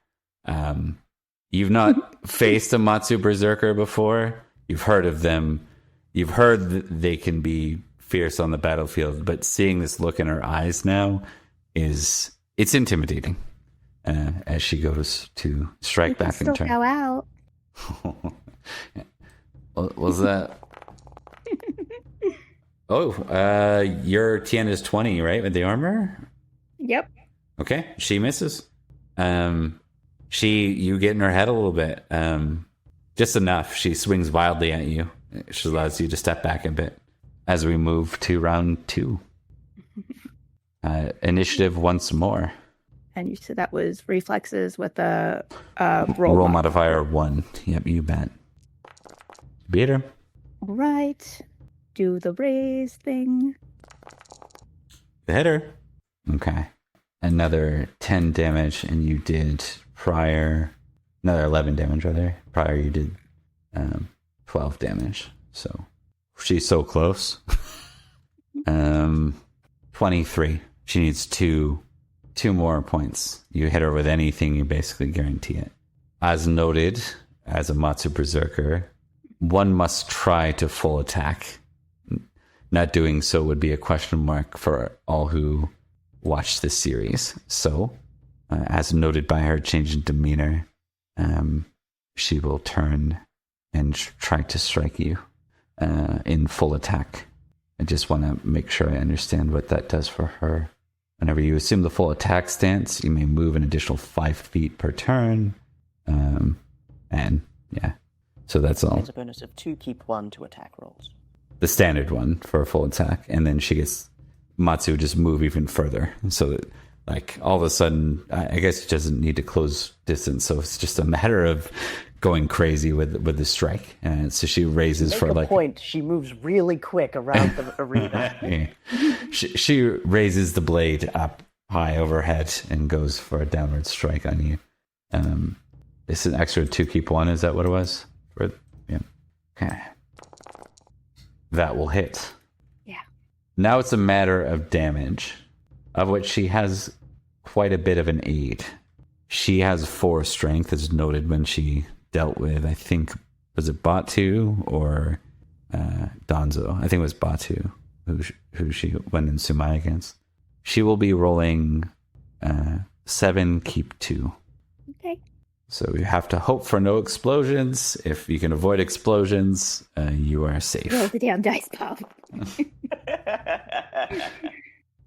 You've not faced a Matsu Berserker before. You've heard of them. You've heard that they can be fierce on the battlefield, but seeing this look in her eyes now it's intimidating. As she goes to strike back in turn. Go out. Was that? Your TN is 20, right, with the armor? Yep. Okay, she misses. You get in her head a little bit, just enough. She swings wildly at you. She allows you to step back a bit as we move to round 2. Initiative once more. And you said that was reflexes with a roll modifier 1. Yep, you bet. Beat her. All right. Do the raise thing. Hit her. Okay. Another 10 damage, and you did another 11 damage, rather. Prior, you did 12 damage. So, she's so close. 23. She needs two more points. You hit her with anything, you basically guarantee it. As noted, as a Matsu Berserker, one must try to full attack. Not doing so would be a question mark for all who watch this series. So, as noted by her change in demeanor, she will turn and try to strike you in full attack. I just want to make sure I understand what that does for her. Whenever you assume the full attack stance, you may move an additional 5 feet per turn. And yeah, so that's all. There's a bonus of 2 keep 1 to attack rolls. The standard one for a full attack. And then she gets Matsu just move even further. So that, like, all of a sudden, I guess she doesn't need to close distance. So it's just a matter of going crazy with the strike. And so she raises for like point. She moves really quick around the arena. Yeah. She raises the blade up high overhead and goes for a downward strike on you. It's an extra 2 keep 1. Is that what it was? Yeah. Okay. That will hit. Yeah. Now it's a matter of damage, of which she has quite a bit of an aid. She has 4 strength, as noted when she dealt with, I think, was it Batu or Donzo? I think it was Batu who she went in Sumai against. She will be rolling 7 keep 2. Okay. So you have to hope for no explosions. If you can avoid explosions, you are safe. Roll the damn dice, Bob.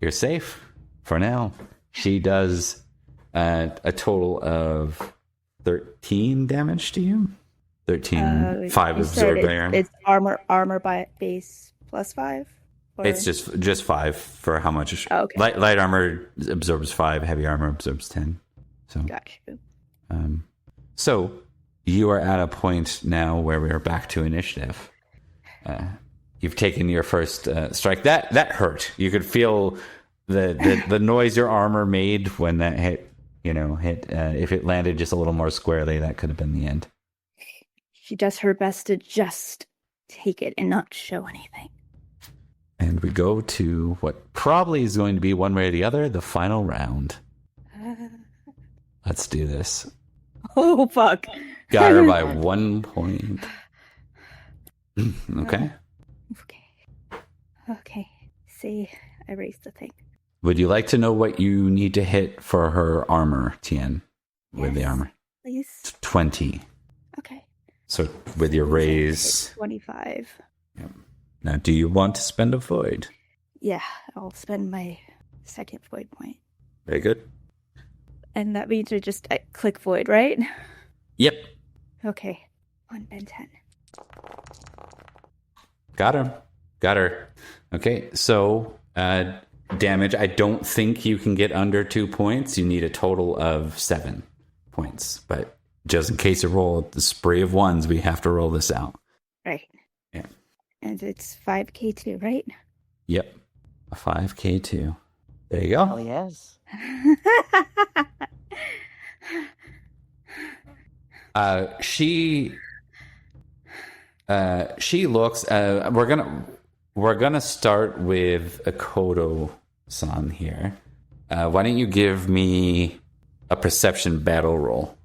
You're safe for now. She does a total of 13 damage to you. 13, 5 absorbed by armor. It's armor by base plus 5? Or? It's just 5 for how much. Oh, okay. Light armor absorbs 5, heavy armor absorbs 10. So, got you. So you are at a point now where we are back to initiative. You've taken your first strike. That hurt. You could feel the noise your armor made when that hit. If it landed just a little more squarely, that could have been the end. She does her best to just take it and not show anything. And we go to what probably is going to be, one way or the other, the final round. Let's do this. Oh, fuck. Got her by 1 point. Okay. Okay. See, I raised the thing. Would you like to know what you need to hit for her armor, Tien? With the armor? Please. 20. Okay. So with your raise... 25. Yep. Now, do you want to spend a void? Yeah, I'll spend my second void point. Very good. And that means I just click void, right? Yep. Okay. 1 and 10. Got her. Okay, so damage. I don't think you can get under 2 points. You need a total of 7 points. But just in case you roll the spree of ones, we have to roll this out. Right. Yeah. And it's 5k2, right? Yep. A 5k2. There you go. Oh, yes. She looks. We're gonna start with Akoto-san here. Why don't you give me a perception battle roll?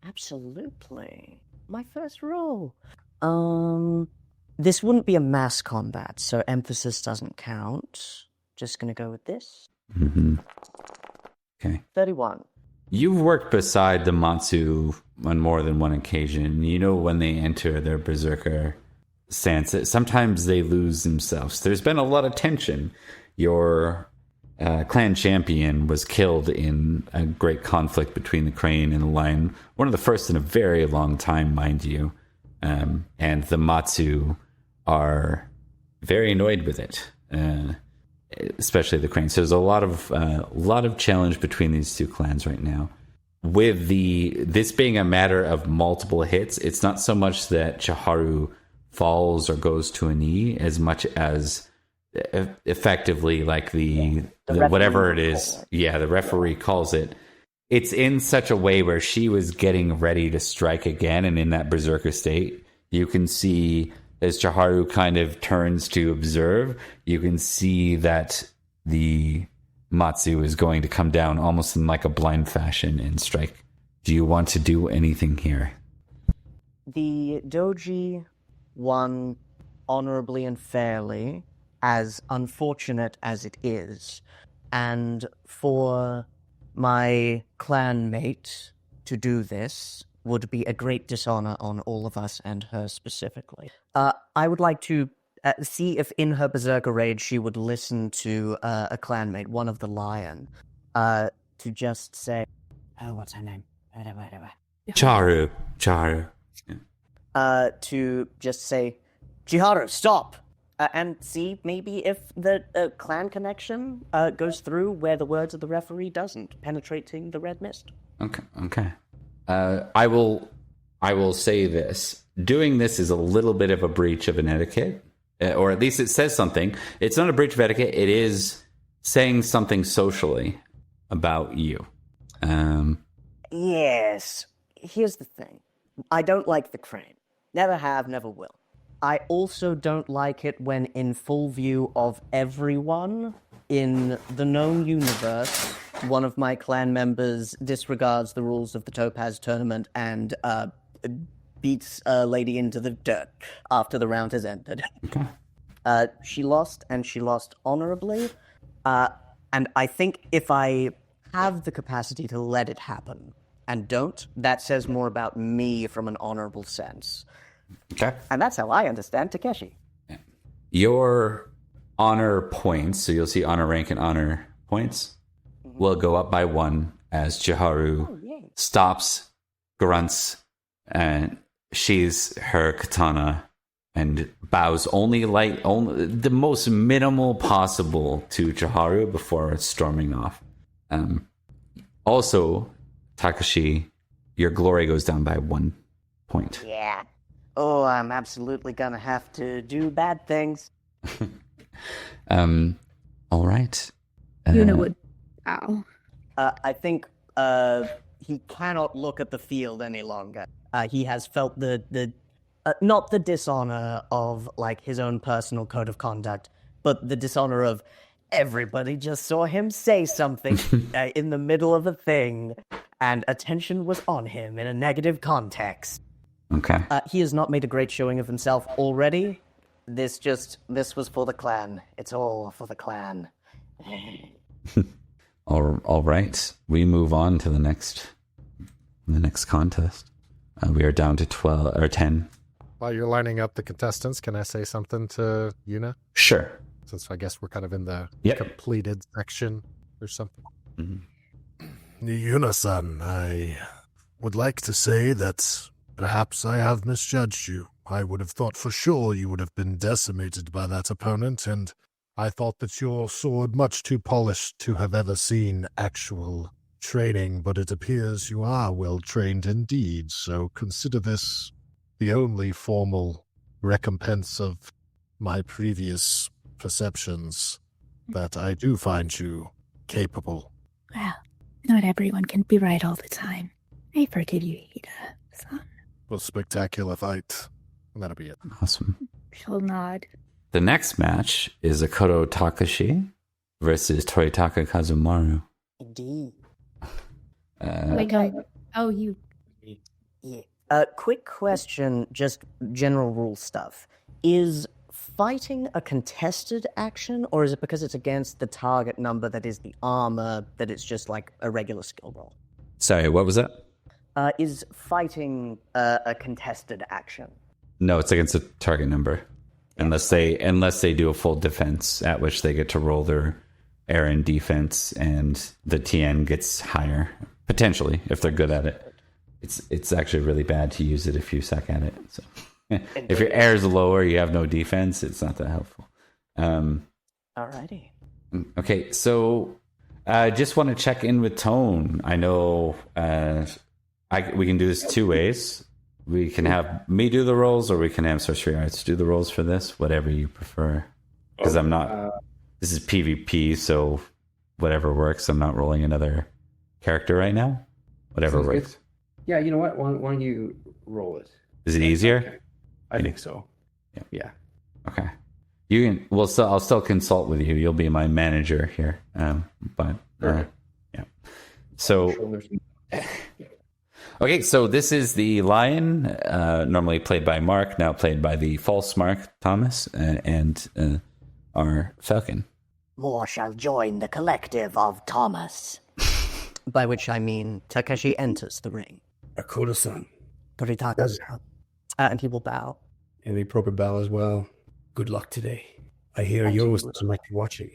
Absolutely. My first roll. This wouldn't be a mass combat, so emphasis doesn't count. Just gonna go with this. Mm-hmm. Okay. 31. You've worked beside the Matsu on more than one occasion. You know when they enter their berserker stance, sometimes they lose themselves. There's been a lot of tension. Your clan champion was killed in a great conflict between the Crane and the Lion. One of the first in a very long time, mind you. And the Matsu are very annoyed with it. Especially the Crane. So there's a lot of challenge between these two clans right now. With this being a matter of multiple hits, it's not so much that Chiharu falls or goes to a knee as much as effectively like the whatever it is. Yeah, the referee calls it. It's in such a way where she was getting ready to strike again, and in that berserker state, you can see as Chiharu kind of turns to observe, you can see that the Matsu is going to come down almost in like a blind fashion and strike. Do you want to do anything here? The doji won honorably and fairly, as unfortunate as it is. And for my clanmate to do this would be a great dishonor on all of us and her specifically. I would like to see if in her berserker rage she would listen to a clanmate, one of the Lion, to just say, oh, what's her name? Charu. To just say, Chiharu, stop! And see maybe if the clan connection goes through where the words of the referee doesn't, penetrating the red mist. Okay. I will say this. Doing this is a little bit of a breach of an etiquette, or at least it says something. It's not a breach of etiquette. It is saying something socially about you. Yes. Here's the thing. I don't like the Crane. Never have, never will. I also don't like it when in full view of everyone in the known universe, one of my clan members disregards the rules of the Topaz tournament and beats a lady into the dirt after the round has ended. Okay. She lost, and she lost honorably. And I think if I have the capacity to let it happen and don't, that says more about me from an honorable sense. Okay. And that's how I understand Takeshi. Yeah. Your honor points, so you'll see honor rank and honor points, will go up by 1 as Chiharu stops, grunts, and sheathes her katana and bows only the most minimal possible to Chiharu before storming off. Also, Takashi, your glory goes down by 1 point. Yeah. Oh, I'm absolutely gonna have to do bad things. All right. Yuna would bow. I think he cannot look at the field any longer. He has felt the not the dishonor of like his own personal code of conduct, but the dishonor of everybody just saw him say something in the middle of a thing, and attention was on him in a negative context. Okay. He has not made a great showing of himself already. This was for the clan. It's all for the clan. All right. We move on to the next contest. We are down to 12 or 10. While you're lining up the contestants, can I say something to Yuna? Sure. Since I guess we're kind of in the Yep. completed section or something. Mm-hmm. Yuna-san, I would like to say that perhaps I have misjudged you. I would have thought for sure you would have been decimated by that opponent, and I thought that your sword much too polished to have ever seen actual training, but it appears you are well trained indeed, so consider this the only formal recompense of my previous perceptions that I do find you capable. Well, not everyone can be right all the time. I forgive you, Hida-san. Well, spectacular fight. And that'll be it. Awesome. She'll nod. The next match is Akoto Takashi versus Toritaka Kazumaru. Indeed. Wait, no. Oh, you. Yeah. Quick question, just general rule stuff. Is fighting a contested action, or is it because it's against the target number that is the armor, that it's just like a regular skill roll? Sorry, what was that? Is fighting a contested action? No, it's against a target number. Unless they do a full defense, at which they get to roll their air and defense, and the TN gets higher. Potentially, if they're good at it. It's actually really bad to use it if you suck at it. So if your air is lower, you have no defense, it's not that helpful. Alrighty. Okay, so I just want to check in with Tone. I know we can do this two ways. We can have me do the rolls, or we can have Sorcery Arts do the rolls for this, whatever you prefer. Because I'm not... this is PvP, so whatever works. I'm not rolling another character right now. Whatever Sounds works. good. Yeah, you know what? Why don't you roll it? Is it easier? Okay. I think so. Yeah. Okay. You can. Well, so I'll still consult with you. You'll be my manager here. But yeah. So okay. So this is the lion, normally played by Mark, now played by the false Mark Thomas, and our falcon. More shall join the collective of Thomas. By which I mean Takeshi enters the ring. Akoto-san. Toritaka. And he will bow. And the appropriate bow as well. Good luck today. I hear yours might be watching.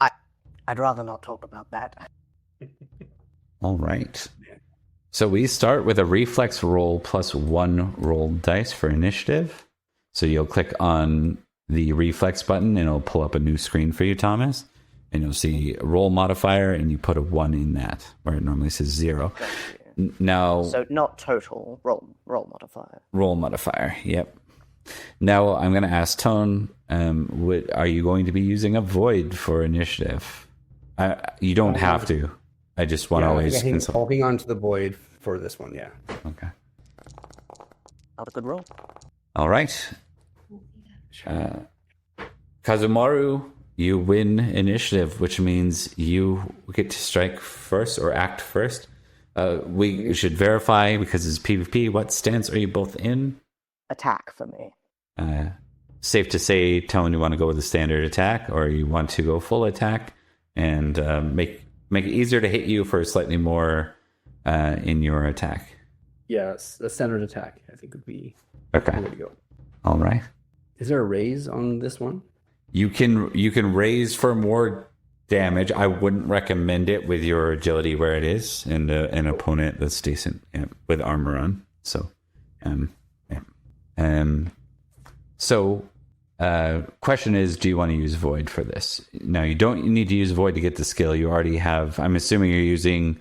I'd rather not talk about that. All right. So we start with a reflex roll plus 1 rolled dice for initiative. So you'll click on the reflex button and it'll pull up a new screen for you, Thomas. And you'll see a roll modifier and you put a 1 in that, where it normally says 0. Now, So not total, roll modifier. roll modifier, yep. Now I'm going to ask Tone, are you going to be using a void for initiative? You don't have to. I just want to always consult. I'll hang on to the void for this one, yeah. Okay. Not a good roll. All right. Kazumaru, you win initiative, which means you get to strike first or act first. We should verify, because it's PvP, what stance are you both in? Attack for me. Safe to say, Tone, you want to go with the standard attack, or you want to go full attack and make it easier to hit you for slightly more in your attack. Yes, the standard attack, I think, would be Okay. the way to go. All right. Is there a raise on this one? You can raise for more damage. I wouldn't recommend it with your agility where it is, and an opponent that's decent with armor on. So, question is, do you want to use Void for this? Now, you don't need to use Void to get the skill. You already have. I'm assuming you're using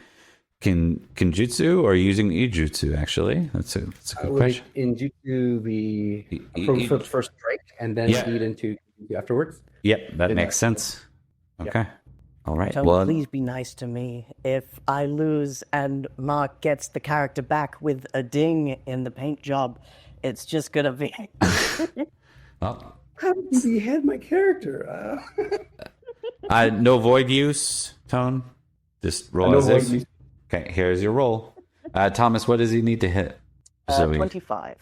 Kinjutsu or using Ijutsu. Actually, that's a good question. In Jutsu, the approach for the first strike, and then lead into afterwards. Yep, that makes sense. Okay. All right. Tone, Well, please be nice to me. If I lose and Mark gets the character back with a ding in the paint job, it's just gonna be... well, How did you behead my character? no void use, Tone. Just roll as if. Okay, here's your roll. Thomas, what does he need to hit? 25.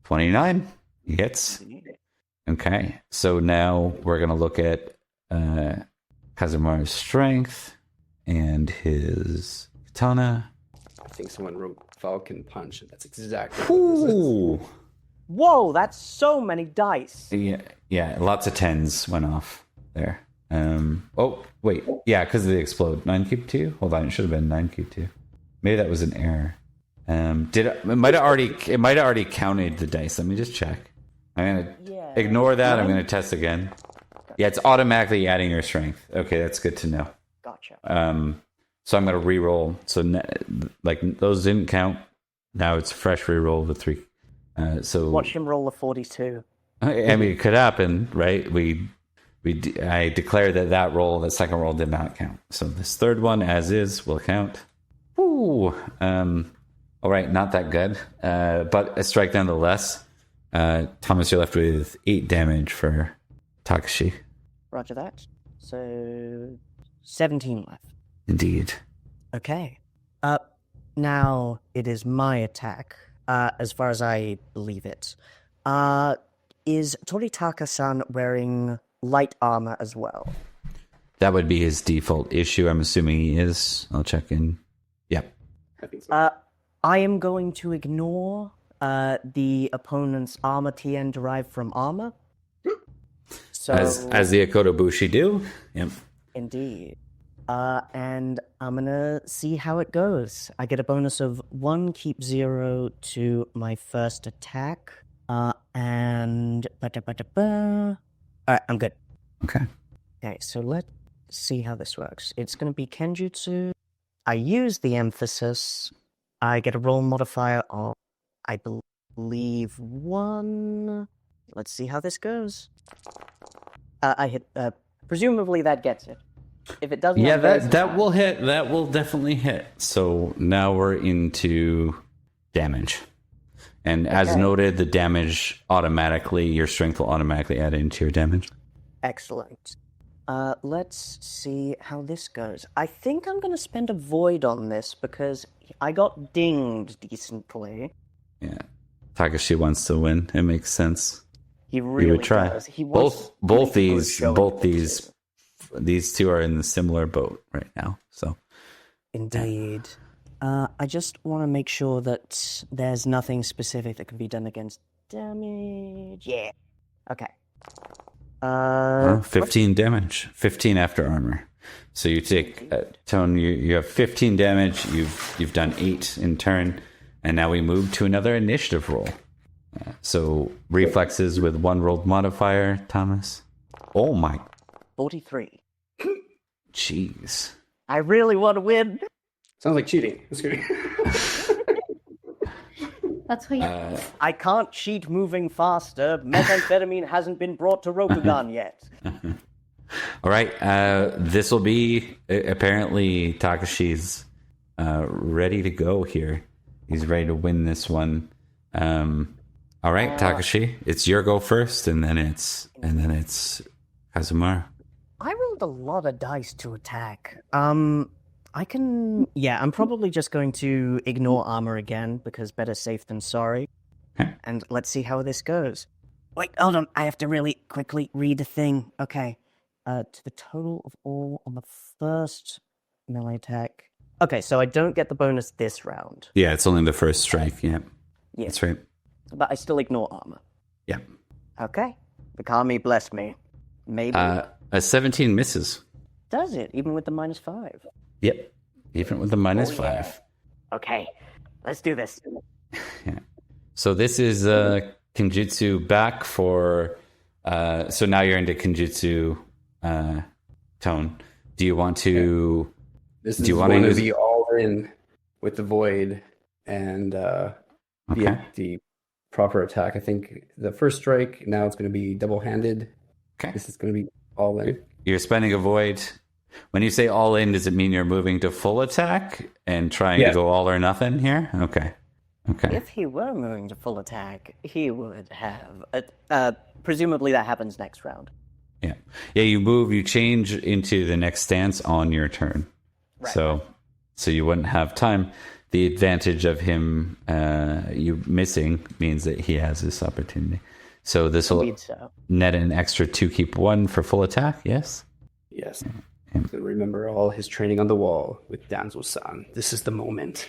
29. He hits. Okay, so now we're going to look at Kazumaru's strength and his katana. I think someone wrote Falcon Punch, and that's exactly what this is. Ooh. Whoa, that's so many dice. Yeah, lots of 10s went off there. Oh, wait. Yeah, because they explode. 9 cube 2? Hold on, it should have been 9 cube 2. Maybe that was an error. It might have already counted the dice. Let me just check. I'm gonna ignore that. I'm gonna test again. Yeah, it's automatically adding your strength. Okay, that's good to know. Gotcha. So I'm gonna re-roll. So those didn't count. Now it's a fresh re-roll with 3. So watch him roll a 42. I mean, it could happen, right? I declare that roll, the second roll, did not count. So this third one, as is, will count. Ooh. All right, not that good, but a strike nonetheless. Thomas, you're left with 8 damage for Takashi. Roger that. So 17 left. Indeed. Okay. Now it is my attack, as far as I believe it. Is Toritaka-san wearing light armor as well? That would be his default issue. I'm assuming he is. I'll check in. Yep. I think so. I am going to ignore the opponent's armor TN derived from armor. So, as the Akotobushi do. Yep. Indeed. And I'm gonna see how it goes. I get a bonus of 1, keep 0 to my first attack. And... Alright, I'm good. Okay. Okay, so let's see how this works. It's gonna be Kenjutsu. I use the emphasis. I get a roll modifier of, I believe, 1. Let's see how this goes. I hit, presumably that gets it. If it doesn't... Yeah, that will hit. That will definitely hit. So now we're into damage. And as noted, the damage your strength will automatically add into your damage. Excellent. Let's see how this goes. I think I'm going to spend a void on this because I got dinged decently. Yeah. Takashi wants to win. It makes sense. He really would try. does. He both these two are in the similar boat right now. So indeed. I just want to make sure that there's nothing specific that can be done against damage. Yeah. Okay. 15 damage. 15 after armor. So you take Tone. You have 15 damage. You've done 8 in turn, and now we move to another initiative roll. So reflexes with 1 rolled modifier. Thomas. Oh my. 43. Jeez. I really want to win. Sounds like cheating. That's good. That's what you... I can't cheat moving faster. Methamphetamine hasn't been brought to Rokugan yet. All right. This will be apparently Takashi's ready to go here. He's ready to win this one. All right, Takashi, it's your go first, and then it's Kazumaru. I rolled a lot of dice to attack. I'm probably just going to ignore armor again, because better safe than sorry. And let's see how this goes. Wait, hold on, I have to really quickly read the thing. Okay. To the total of all on the first melee attack. Okay, so I don't get the bonus this round. Yeah, it's only the first strike, yeah. That's right. But I still ignore armor. Yeah. Okay. The Kami bless me. Maybe. A 17 misses. Does it, even with the -5? Yep. Even with the -5. Okay. Let's do this. Yeah. So this is Kenjutsu back for... so now you're into Kenjutsu Tone. Do you want to... This is going to be all in with the void and the proper attack. I think the first strike, now it's going to be double-handed. Okay. This is going to be all in. You're spending a void. When you say all in, does it mean you're moving to full attack and trying to go all or nothing here? Okay. If he were moving to full attack, he would have... presumably that happens next round. Yeah. Yeah, you change into the next stance on your turn. Right. So you wouldn't have time. The advantage of him you missing means that he has this opportunity. So this will net an extra 2 keep 1 for full attack, yes? Yes. So remember all his training on the wall with Danzo-san. This is the moment.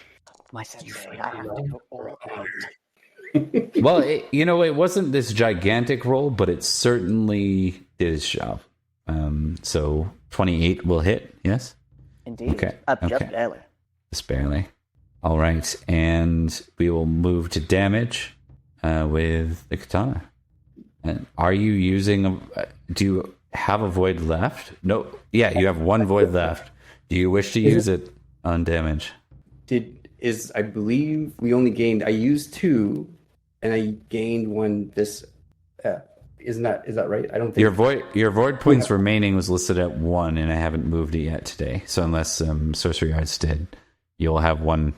My sensei, I have to go all out. Well, it wasn't this gigantic roll, but it certainly did its job. So 28 will hit, yes? Indeed. Okay. Just barely. Just barely. All right, and we will move to damage with the katana. And are you using do you have a void left? No. Yeah, you have one void left. Do you wish to use it on damage? I believe we only gained. I used 2, and I gained 1. This is that right? I don't think your void points remaining was listed at 1, and I haven't moved it yet today. So unless sorcery arts did, you'll have one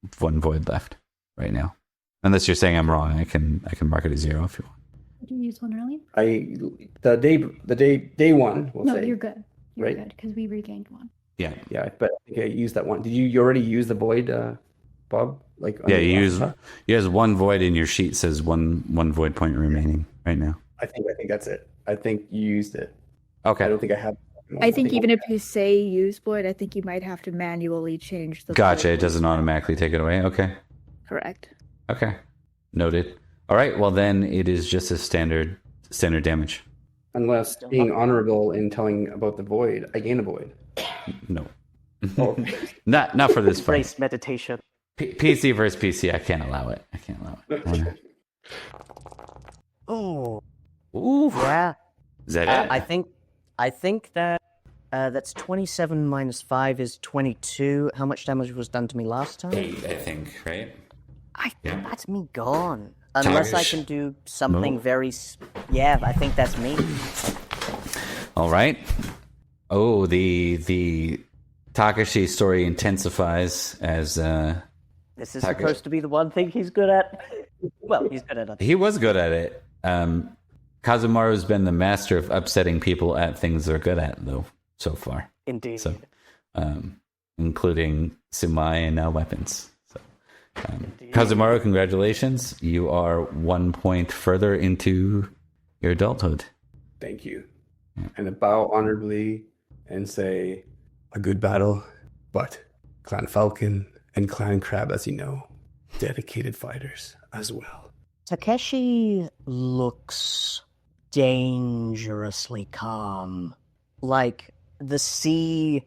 void left right now. Unless you're saying I'm wrong, I can mark it as 0 if you want. Did you use 1 earlier? The day 1. We'll No, say. you're good. You're Right? good because we regained 1. Yeah. But I think I used that 1. Did you already use the void, Bob? Yeah, you use 1 void in your sheet says one void point remaining right now. I think that's it. I think you used it. Okay. I don't think I have. I think even if you say use void, I think you might have to manually change the. Gotcha. void. It doesn't automatically take it away. Okay. Correct. Okay. Noted. All right. Well, then it is just a standard damage. Unless being honorable in telling about the void, I gain a void. No. Oh. Not for this fight. Embrace meditation. PC versus PC. I can't allow it. Oh. Ooh. Yeah. Is that it? I think that that's 27 minus 5 is 22. How much damage was done to me last time? 8, I think. Right. That's me gone. Unless I can do something very... Yeah, I think that's me. All right. Oh, the Takashi story intensifies as... This is supposed to be the one thing he's good at. Well, he's good at it. He was good at it. Kazumaru's been the master of upsetting people at things they're good at, though, so far. Indeed. So, including Sumai and now weapons. So, Kazumaru, congratulations. You are 1 point further into your adulthood. Thank you. Yeah. And I bow honorably and say, a good battle, but Clan Falcon and Clan Crab, as you know, dedicated fighters as well. Takeshi looks dangerously calm. Like the sea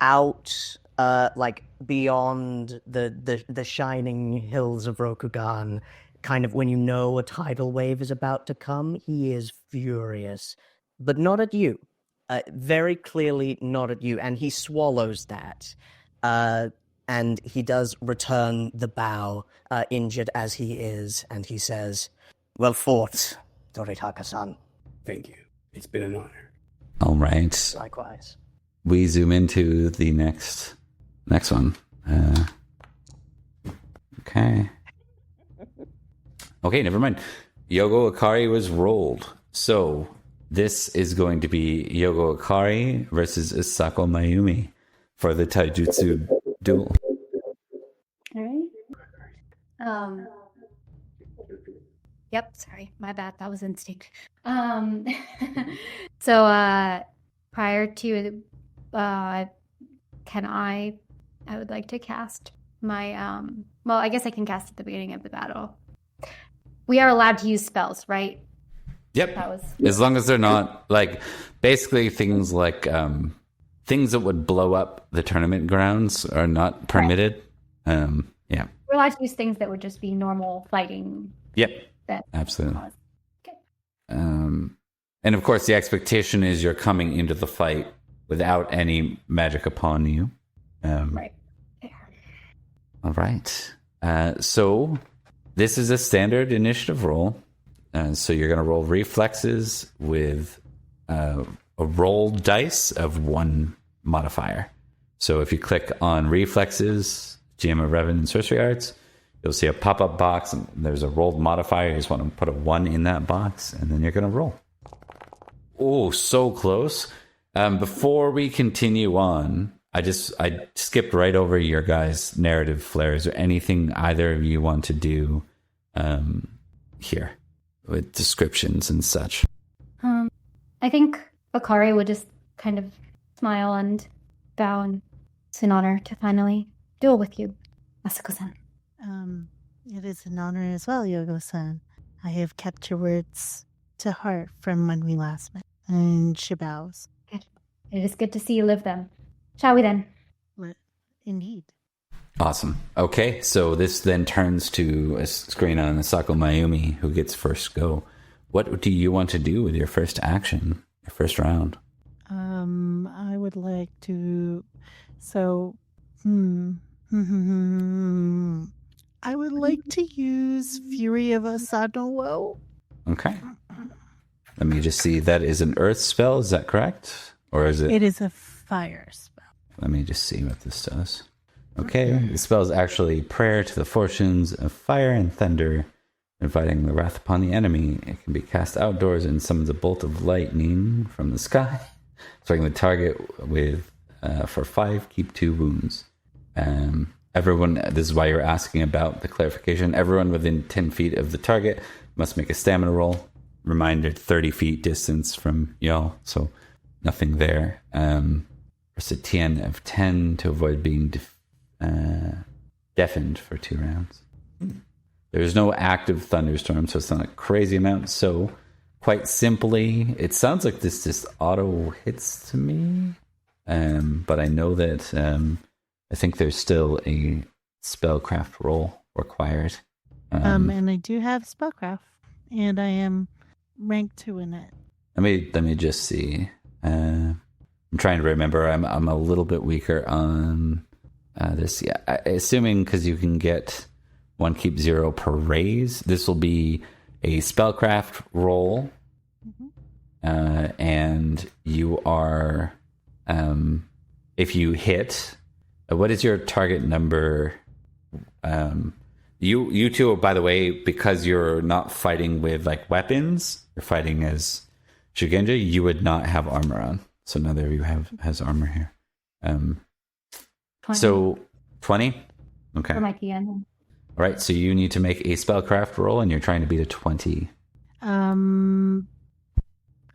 out, like beyond the shining hills of Rokugan. Kind of when you know a tidal wave is about to come, he is furious. But not at you. Very clearly not at you. And he swallows that. And he does return the bow, injured as he is, and he says, well fought, Doritaka-san. Thank you. It's been an honor. All right. Likewise. We zoom into the next one. Okay. Okay, never mind. Yogo Akari was rolled. So this is going to be Yogo Akari versus Isako Mayumi for the Taijutsu duel. All right. Yep, sorry, my bad. That was instinct. So prior to I would like to cast my well, I guess I can cast at the beginning of the battle. We are allowed to use spells, right? Yep. As long as they're not like basically things like things that would blow up the tournament grounds are not permitted. Right. Yeah. We're allowed to use things that would just be normal fighting. Yep. That absolutely. Okay. And of course, the expectation is you're coming into the fight without any magic upon you. Right. Yeah. All right. So this is a standard initiative roll. So you're going to roll reflexes with a rolled dice of 1 modifier. So if you click on reflexes, GM of Revan and Sorcery Arts, you'll see a pop-up box, and there's a rolled modifier. You just want to put a 1 in that box, and then you're going to roll. Oh, so close. Before we continue on, I skipped right over your guys' narrative flares or anything either of you want to do here with descriptions and such. I think Akari would just kind of smile and bow, and it's an honor to finally duel with you, Asako-san. It is an honor as well, Yogo-san. I have kept your words to heart from when we last met. And she bows. Good. It is good to see you live them. Shall we then? Indeed. Awesome. Okay, so this then turns to a screen on Asako Mayumi, who gets first go. What do you want to do with your first action, your first round? I would like to... I would like to use Fury of Asano. Okay. Let me just see. That is an earth spell, is that correct? Or is it... It is a fire spell. Let me just see what this does. Okay, the spell is actually prayer to the fortunes of fire and thunder, inviting the wrath upon the enemy. It can be cast outdoors and summons a bolt of lightning from the sky, striking the target with for 5, keep 2 wounds. Everyone, this is why you're asking about the clarification. Everyone within 10 feet of the target must make a stamina roll. Reminder, 30 feet distance from y'all, so nothing there. Press a TN of 10 to avoid being deafened for 2 rounds. There's no active thunderstorm, so it's not a crazy amount. So, quite simply, it sounds like this just auto hits to me. But I know that I think there's still a spellcraft roll required. And I do have spellcraft, and I am rank 2 in it. Let me just see. I'm trying to remember. I'm a little bit weaker on this. Yeah, assuming because you can get 1 keep 0 per raise. This will be a spellcraft roll, and you are if you hit. What is your target number? You two, by the way, because you're not fighting with like weapons, you're fighting as Shugenja, you would not have armor on. So neither of you has armor here. 20. So 20? Okay. For my TN. All right, so you need to make a spellcraft roll, and you're trying to beat a 20.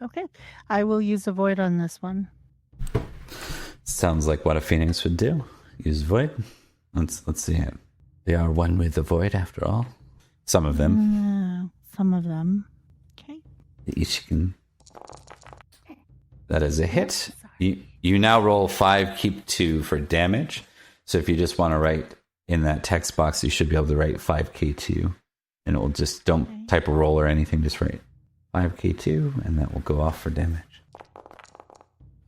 Okay. I will use a void on this one. Sounds like what a phoenix would do. Use void. Let's see it. They are one with the void, after all. Some of them. Some of them. Okay. Each can. That is a hit. You now roll 5, keep 2 for damage. So if you just want to write in that text box, you should be able to write 5k2, and it will just don't type a roll or anything. Just write 5k2, and that will go off for damage.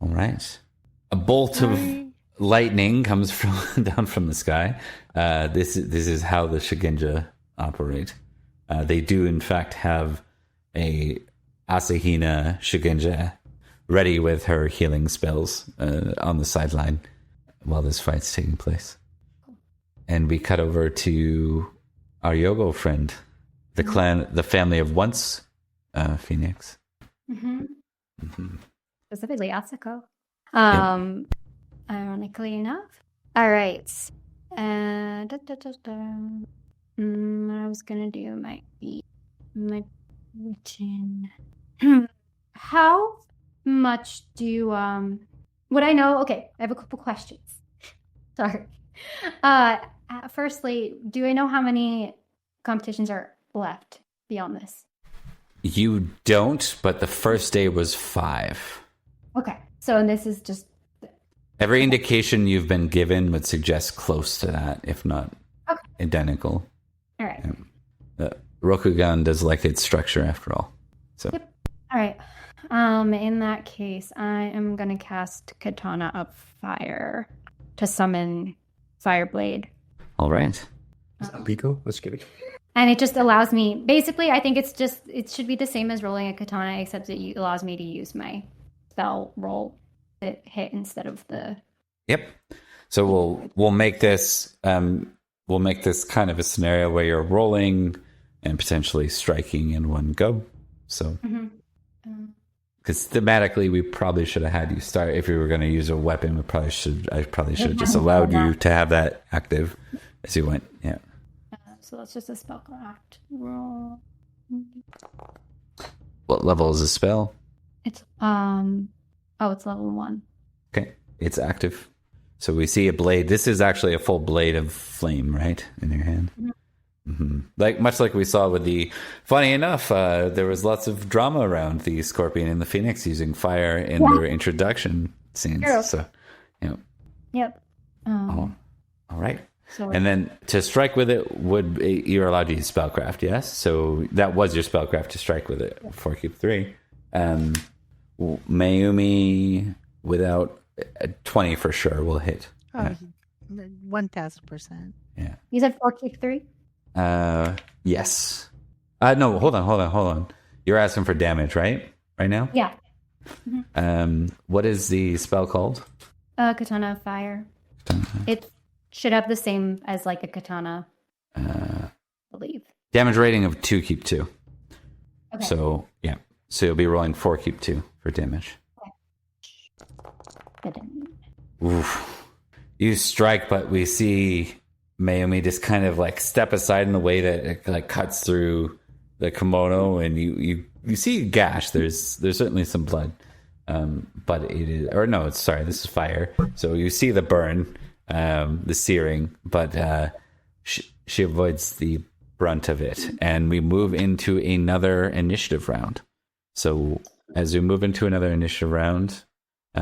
All right. A bolt of lightning comes down from the sky. This is how the Shugenja operate. They do in fact have a Asahina Shugenja ready with her healing spells on the sideline while this fight's taking place. And we cut over to our Yogo friend, the family of once Phoenix. Specifically Asako. Yep. Ironically enough. All right. What I was gonna do might be my routine. How much do would I know? Okay, I have a couple questions. Sorry. Firstly, do I know how many competitions are left beyond this? You don't, but the first day was 5. Okay, so and this is just every indication you've been given would suggest close to that, if not identical. All right. Rokugan does like its structure after all. So. Yep. All right. In that case, I am gonna cast Katana of Fire to summon Fireblade. All right. Pico? Let's get it. And it just allows me. Basically, I think it should be the same as rolling a katana, except it allows me to use my spell roll to hit instead of the. Yep. So we'll make this kind of a scenario where you're rolling and potentially striking in one go. So. Because thematically, we probably should have had you start. If you were going to use a weapon, I probably should have just allowed you to have that active as you went. Yeah. So that's just a spellcraft roll. What level is the spell? It's it's level 1. Okay, it's active. So we see a blade. This is actually a full blade of flame, right, in your hand. Like much like we saw with the. Funny enough, there was lots of drama around the Scorpion and the Phoenix using fire in their introduction scenes. True. So, Yep. all right. So And then to strike with it you're allowed to use spellcraft, yes? So that was your spellcraft to strike with it for keep 3. Mayumi without a 20 for sure will hit. Oh, 1000%. Yeah. you said 4 kick 3? Yes. No, hold on. You're asking for damage, right? Right now? Yeah. What is the spell called? Katana of Fire. It should have the same as like a katana, I believe. Damage rating of 2 keep 2. Okay. So, yeah. So you'll be rolling 4 keep 2 for damage. Oof. You strike, but we see Mayumi just kind of like step aside in a way that it like cuts through the kimono, and you see a gash. There's certainly some blood, but it is, or no, it's sorry, this is fire. So you see the burn, the searing, but she avoids the brunt of it, and we move into another initiative round. So as we move into another initiative round,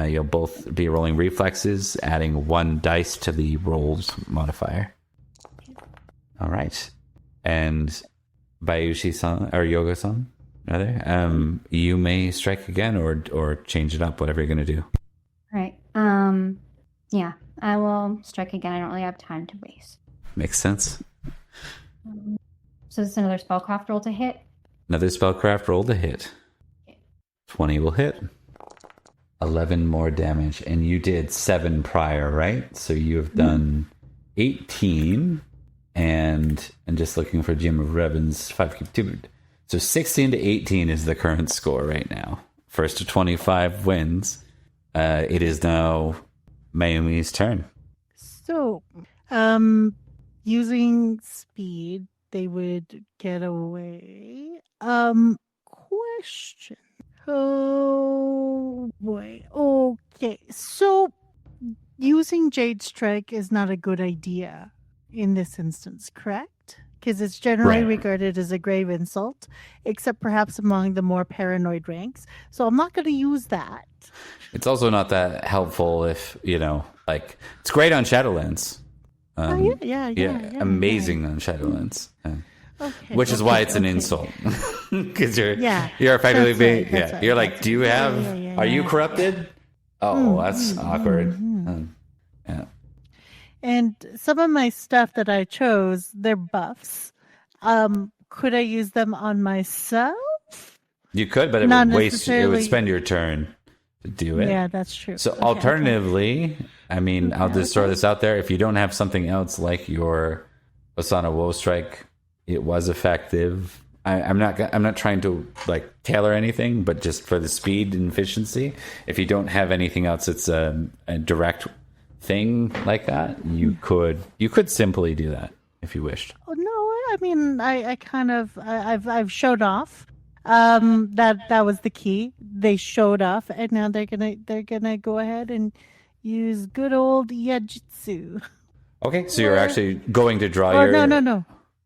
you'll both be rolling reflexes, adding 1 dice to the rolls modifier. All right. And Bayushi-san, or Yoga-san, rather, you may strike again or change it up, whatever you're going to do. All right. Yeah, I will strike again. I don't really have time to waste. Makes sense. So this is another spellcraft roll to hit. Another spellcraft roll to hit. 20 will hit. 11 more damage. And you did 7 prior, right? So you have done 18. And I'm just looking for Gem of Ribbons. 5 keep 2. So 16 to 18 is the current score right now. First to 25 wins. It is now Mayumi's turn. So, using speed, they would get away. Question. Oh boy. Okay. So, using Jade Strike is not a good idea in this instance, correct? Because it's generally regarded as a grave insult, except perhaps among the more paranoid ranks. So I'm not going to use that. It's also not that helpful if, like, it's great on Shadowlands. Yeah, amazing on Shadowlands. Okay, Which is why it's an insult. Because you're effectively that's being, right, that's you're right, like, do you have, are you corrupted? Oh, that's awkward. Yeah. And some of my stuff that I chose, they're buffs. Could I use them on myself? You could, but it would spend your turn to do it. Yeah, that's true. So alternatively, I mean, I'll just throw this out there. If you don't have something else like your Osana Woe Strike, it was effective. I'm not trying to like tailor anything, but just for the speed and efficiency. If you don't have anything else that's a direct thing like that, you could simply do that if you wished. Oh no, I mean, I've showed off. That was the key. They showed off, and now they're gonna go ahead and use good old Yajutsu. Okay, so you're actually going to draw your... No.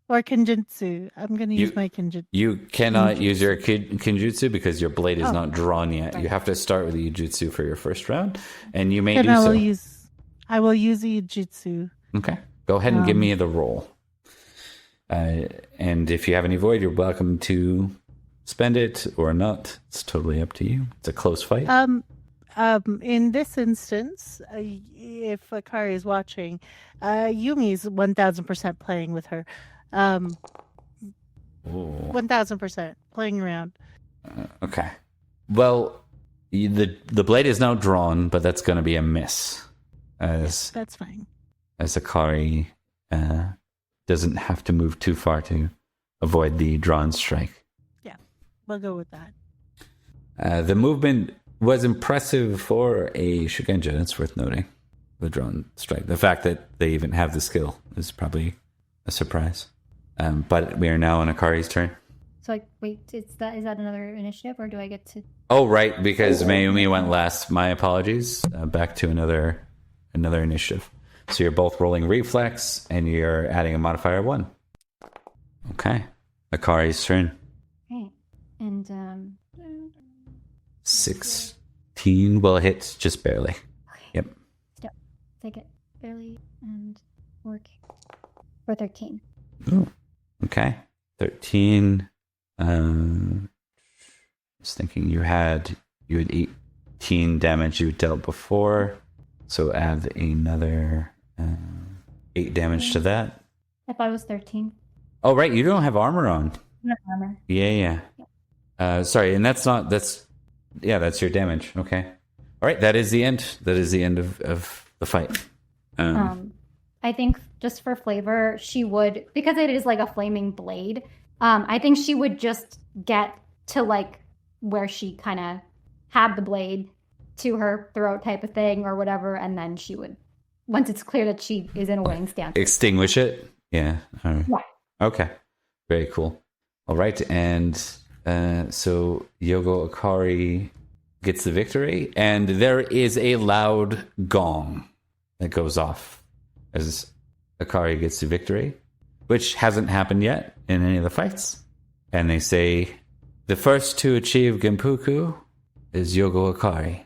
Or Kenjutsu. I'm going to use my Kenjutsu. You cannot use your Kenjutsu because your blade is not drawn yet. Right. You have to start with the Yujutsu for your first round, and you may do so. I will use the Yujutsu. Okay. Go ahead and give me the roll. And if you have any void, you're welcome to spend it or not. It's totally up to you. It's a close fight. In this instance, if Akari is watching, Yumi's 1000% playing with her. 1000% playing around. Okay. Well, the blade is now drawn, but that's going to be a miss. That's fine. As Akari doesn't have to move too far to avoid the drawn strike. Yeah, we'll go with that. The movement was impressive for a Shugenja. It's worth noting. The drawn strike. The fact that they even have the skill is probably a surprise. But we are now on Akari's turn. So like, wait, is that another initiative, or do I get to? Oh, right, because Mayumi went last. My apologies. Back to another initiative. So you're both rolling reflex, and you're adding a modifier 1. Okay. Akari's turn. Okay. And 16 will hit just barely. Okay. Yep. Step. Take it barely and work for 13. Ooh. Okay. 13. I was thinking you had 18 damage you dealt before, so add another 8 damage to that. I thought it was 13. Oh, right, you don't have armor on. No armor. Yeah. Sorry, and that's your damage. Okay. All right, that is the end. That is the end of the fight. I think just for flavor, she would, because it is like a flaming blade. I think she would just get to like where she kind of had the blade to her throat type of thing or whatever, and then she would, once it's clear that she is in a winning stance, extinguish it. Yeah. All right. Yeah. Okay. Very cool. All right, and so Yogo Akari gets the victory, and there is a loud gong that goes off as Akari gets the victory, which hasn't happened yet in any of the fights. And they say, the first to achieve Gempukku is Yogo Akari.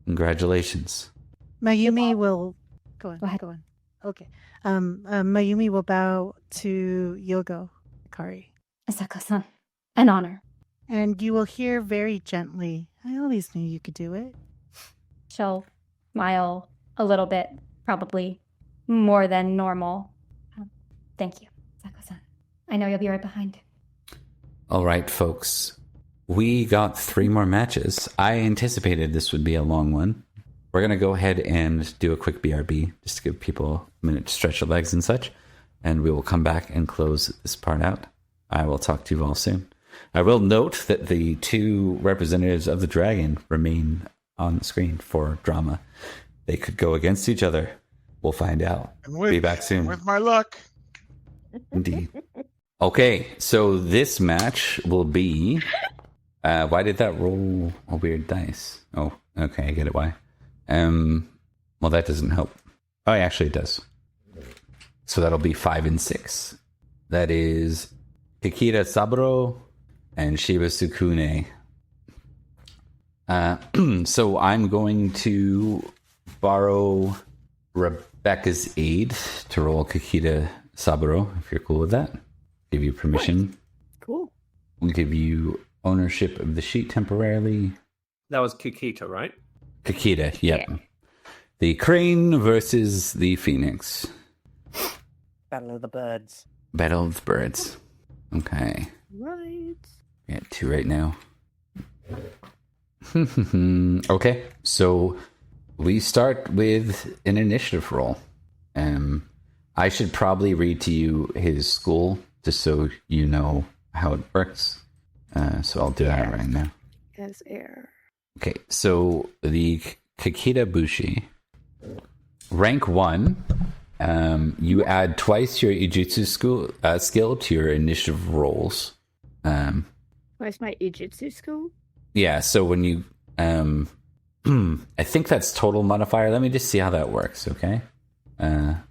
Congratulations. Mayumi will go on. Go ahead. Go on. Okay. Mayumi will bow to Yogo Akari. Asako-san, an honor. And you will hear very gently, I always knew you could do it. She'll smile a little bit, probably more than normal. Thank you, Asako-san. I know you'll be right behind. All right, folks. We got 3 more matches. I anticipated this would be a long one. We're going to go ahead and do a quick BRB, just to give people a minute to stretch their legs and such. And we will come back and close this part out. I will talk to you all soon. I will note that the 2 representatives of the dragon remain on the screen for drama. They could go against each other. We'll find out. Be back soon. With my luck. Indeed. Okay, so this match will be... why did that roll a weird dice? Oh, okay, I get it why. Well, that doesn't help. Oh, actually it does. So that'll be 5 and 6. That is Kikita Saburo and Shiba Sukune. So I'm going to borrow Rebecca's aid to roll Kikita Saburo, if you're cool with that. Give you permission. Cool. We'll give you ownership of the sheet temporarily. That was Kikita, right? Kikita, yep. Yeah. The crane versus the phoenix. Battle of the birds. Battle of the birds. Okay. Right. Yeah, 2 right now. Okay, so we start with an initiative roll. I should probably read to you his school, just so you know how it works. So I'll do that right now. As air. Okay, so the Kikita Bushi, rank 1. You add twice your Ijutsu skill to your initiative rolls. Where's my Ijutsu skill? Yeah, so when you... I think that's total modifier. Let me just see how that works, okay? Let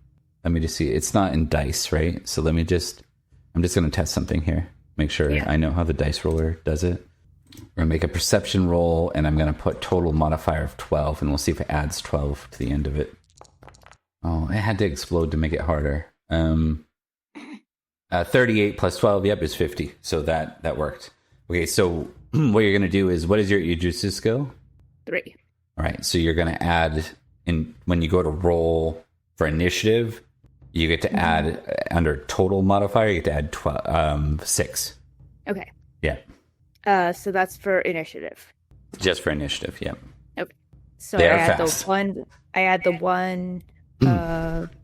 me just see. It's not in dice, right? So I'm just going to test something here. Make sure I know how the dice roller does it. We're going to make a perception roll, and I'm going to put total modifier of 12, and we'll see if it adds 12 to the end of it. Oh, it had to explode to make it harder. 38 plus 12, yep, is 50. So that worked. Okay, so what you're going to do is, what is your Ijutsu skill? 3. All right, so you're going to add, when you go to roll for initiative, you get to add, under total modifier, you get to add 6. Okay. Yeah. So that's for initiative. Just for initiative, yeah. Okay. So They I are add fast. the one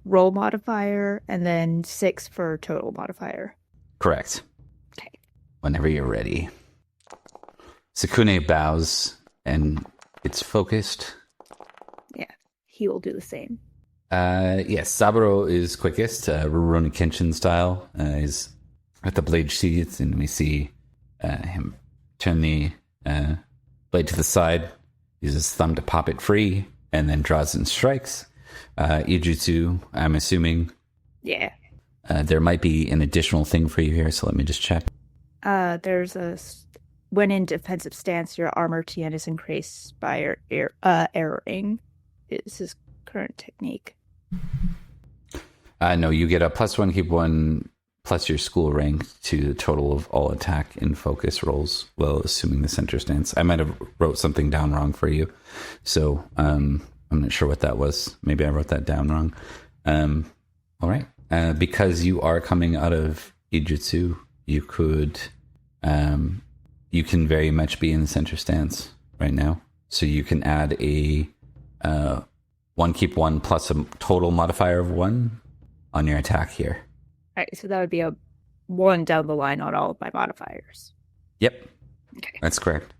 roll modifier and then 6 for total modifier. Correct. Okay. Whenever you're ready. Sukune bows and it's focused. Yeah. He will do the same. Yes, Saburo is quickest, Rurouni Kenshin style. Is at the blade sheaths, and we see him turn the blade to the side, uses his thumb to pop it free, and then draws and strikes. Ijutsu, I'm assuming. Yeah. There might be an additional thing for you here, so let me just check. There's when in defensive stance, your armor TN is increased by erroring. Is his current technique. No, you get a +1, keep 1, plus your school rank to the total of all attack and focus rolls, well, assuming the center stance. I might have wrote something down wrong for you, so I'm not sure what that was. Maybe I wrote that down wrong. All right. Because you are coming out of Ijutsu, you could... you can very much be in the center stance right now. So you can add a 1, keep 1, plus a total modifier of 1 on your attack here. All right, so that would be a 1 down the line on all of my modifiers. Yep. Okay. That's correct.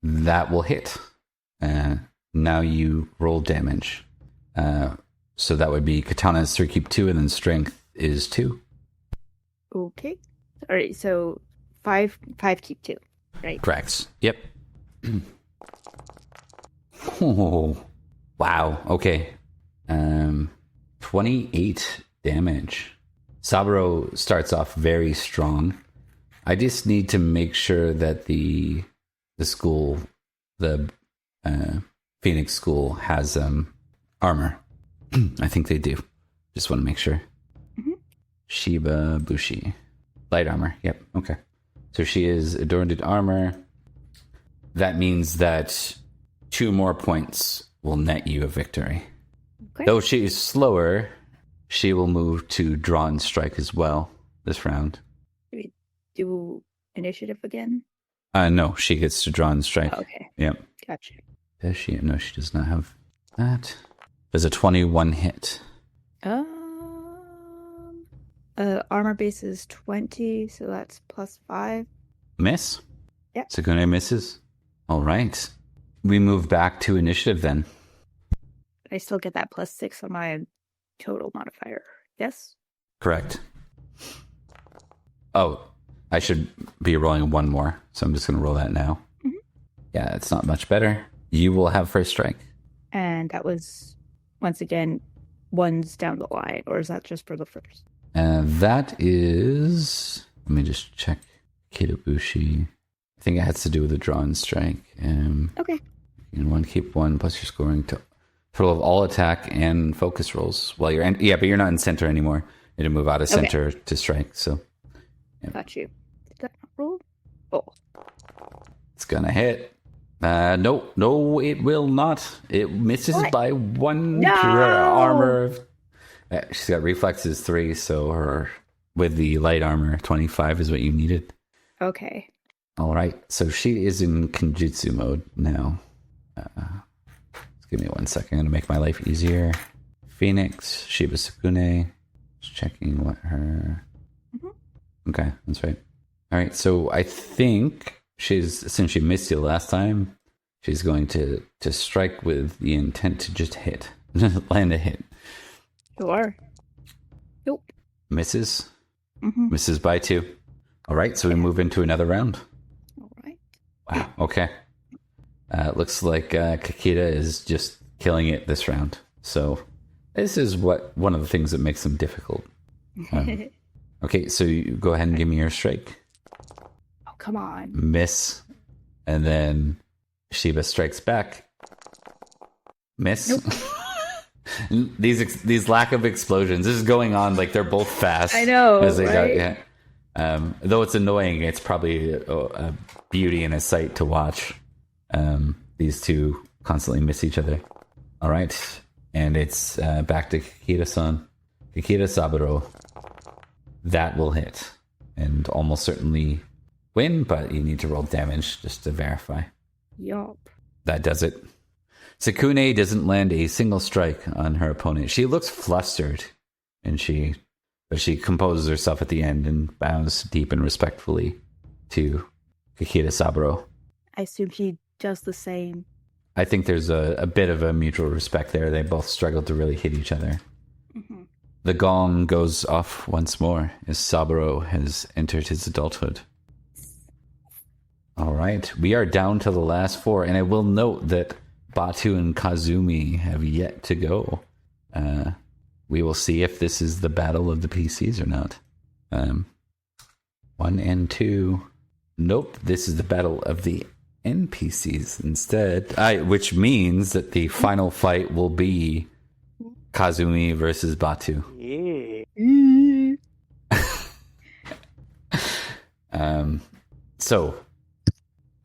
That will hit. Now you roll damage. So that would be katana is 3, keep 2, and then strength is 2. Okay. All right, so 5 keep 2, right? Correct. Yep. Oh, wow. Okay. 28 damage. Saburo starts off very strong. I just need to make sure that the school, the Phoenix school, has armor. I think they do. Just want to make sure. Mm-hmm. Shiba Bushi. Light armor. Yep. Okay. So she is adorned in armor. That means that 2 more points will net you a victory. Okay. Though she is slower, she will move to draw and strike as well this round. Do we do initiative again? No, she gets to draw and strike. Oh, okay. Yep. Gotcha. Does she? No, she does not have that. There's a 21 hit. Armor base is 20, so that's +5. Miss? Yep. Tsukune misses. All right. We move back to initiative then. I still get that +6 on my total modifier. Yes? Correct. Oh, I should be rolling 1 more, so I'm just going to roll that now. Mm-hmm. Yeah, it's not much better. You will have first strike. And that was, once again, 1s down the line, or is that just for the first? That is... Let me just check. Kitabushi. I think it has to do with the draw and strike. Okay. And 1, keep 1, plus your scoring total of all attack and focus rolls. Well, but you're not in center anymore. You had to move out of center to strike, so... Yep. Got you. Did that not roll? Oh. It's gonna hit. No, it will not. It misses by 1 armor. She's got reflexes 3, so her with the light armor 25 is what you needed. Okay. All right, so she is in Kenjutsu mode now. Give me 1 second. I'm gonna make my life easier. Phoenix, Shiba Tsukune. Just checking what her. Okay, that's right. All right, so I think since she missed you last time, she's going to strike with the intent to just hit, land a hit. Sure. Nope. Misses. Mm-hmm. Misses by 2. All right, so we move into another round. All right. Wow. Okay. Looks like Kakita is just killing it this round. So this is one of the things that makes them difficult. Okay, so you go ahead and give me your strike. Oh, come on. Miss. And then Shiba strikes back. Miss. Nope. These lack of explosions. This is going on like they're both fast. I know, as they right? Though it's annoying, it's probably a beauty and a sight to watch. These two constantly miss each other. All right. And it's back to Kakita-san. Kakita Saburo. That will hit. And almost certainly win, but you need to roll damage just to verify. Yup. That does it. Tsukune doesn't land a single strike on her opponent. She looks flustered, but she composes herself at the end and bows deep and respectfully to Kakita Saburo. I assume he does the same. I think there's a bit of a mutual respect there. They both struggled to really hit each other. Mm-hmm. the gong goes off once more as Saburo has entered his adulthood. All right, we are down to the last 4, and I will note that Batu and Kazumi have yet to go. We will see if this is the battle of the PCs or not. 1 and 2. Nope, this is the battle of the NPCs instead. Which means that the final fight will be Kazumi versus Batu. So,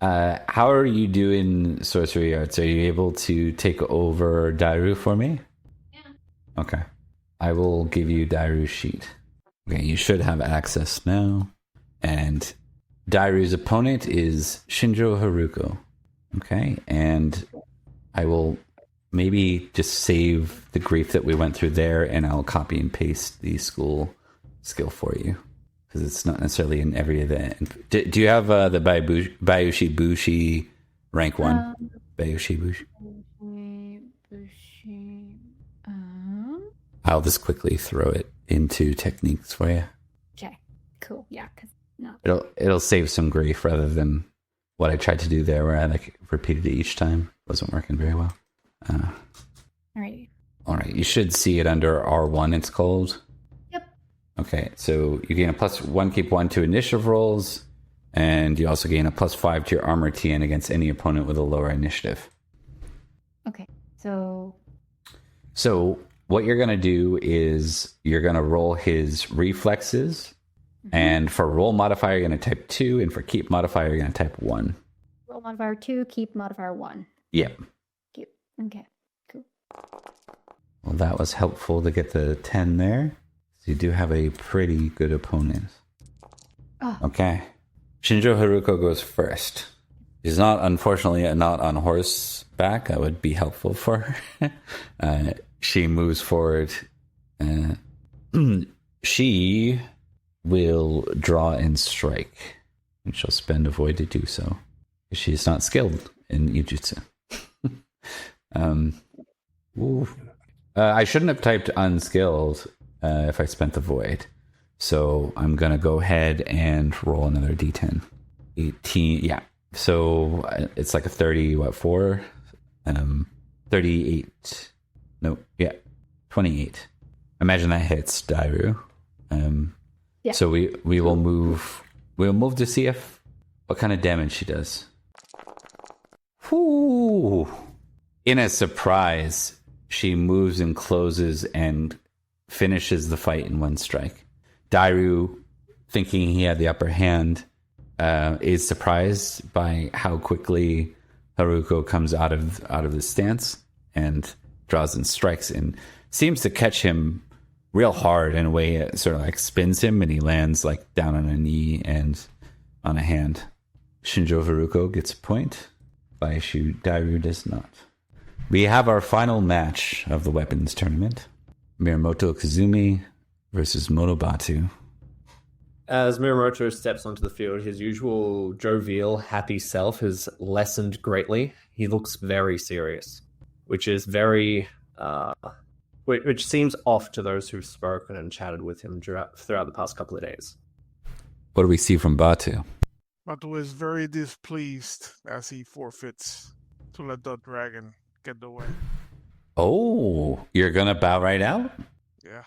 how are you doing sorcery arts? Are you able to take over Dairu for me? Yeah. Okay. I will give you Dairu's sheet. Okay, you should have access now. And Dairu's opponent is Shinjo Haruko. Okay, and I will maybe just save the grief that we went through there, and I'll copy and paste the school skill for you. Because it's not necessarily in every event. Do you have the Bayushi Bushi rank 1? Bayushi Bushi? I'll just quickly throw it into techniques for you. Okay, cool. Yeah, because no. It'll save some grief rather than what I tried to do there, where I repeated it each time. Wasn't working very well. Alright. All right, you should see it under R1. It's called. Yep. Okay, so you gain a +1, keep 1 to initiative rolls, and you also gain a +5 to your armor TN against any opponent with a lower initiative. Okay, so what you're going to do is you're going to roll his reflexes, and for roll modifier, you're going to type 2, and for keep modifier, you're going to type 1. roll modifier 2, keep modifier 1. Yep. Cute. Okay, cool. Well, that was helpful to get the 10 there. So you do have a pretty good opponent. Oh. Okay. Shinjo Haruko goes first. She's unfortunately not on horseback. That would be helpful for her. She moves forward. She will draw and strike. And she'll spend a void to do so. She's not skilled in Ijutsu. I shouldn't have typed unskilled if I spent the void. So I'm going to go ahead and roll another d10. 18, yeah. So it's like a 4? 38. No, yeah. 28. Imagine that hits Dairu. Yeah. So we will move. We'll move to see what kind of damage she does. Whoo! In a surprise, she moves and closes and finishes the fight in 1 strike. Dairu, thinking he had the upper hand, is surprised by how quickly Haruko comes out of the stance and draws and strikes, and seems to catch him real hard in a way it sort of like spins him, and he lands like down on a knee and on a hand. Shinjo Haruko gets a point. Dairu does not. We have our final match of the weapons tournament. Miyamoto Kazumi versus Monobatu. As Miyamoto steps onto the field, his usual jovial, happy self has lessened greatly. He looks very serious, which is which seems off to those who've spoken and chatted with him throughout the past couple of days. What do we see from Batu? Batu is very displeased as he forfeits to let the dragon get the win. Oh, you're gonna bow right out? Yeah.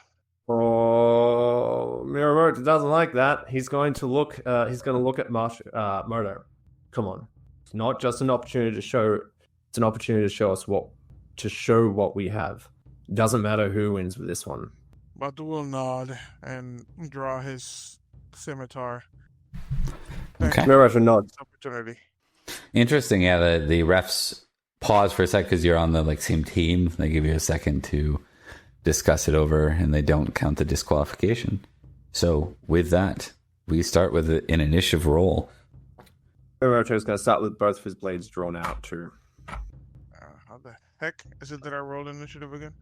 Oh, Miyamoto doesn't like that. He's going to look. He's going to look at Moto. Come on, it's not just an opportunity to show. It's an opportunity to show us what we have. Doesn't matter who wins with this one. Batu will nod and draw his scimitar. Okay. Miyamoto nods. Opportunity. Interesting. Yeah, the refs pause for a sec because you're on the same team. They give you a second to discuss it over, and they don't count the disqualification. So with that, we start with an initiative roll. Miyamoto's going to start with both of his blades drawn out too. How the heck is it that I rolled initiative again?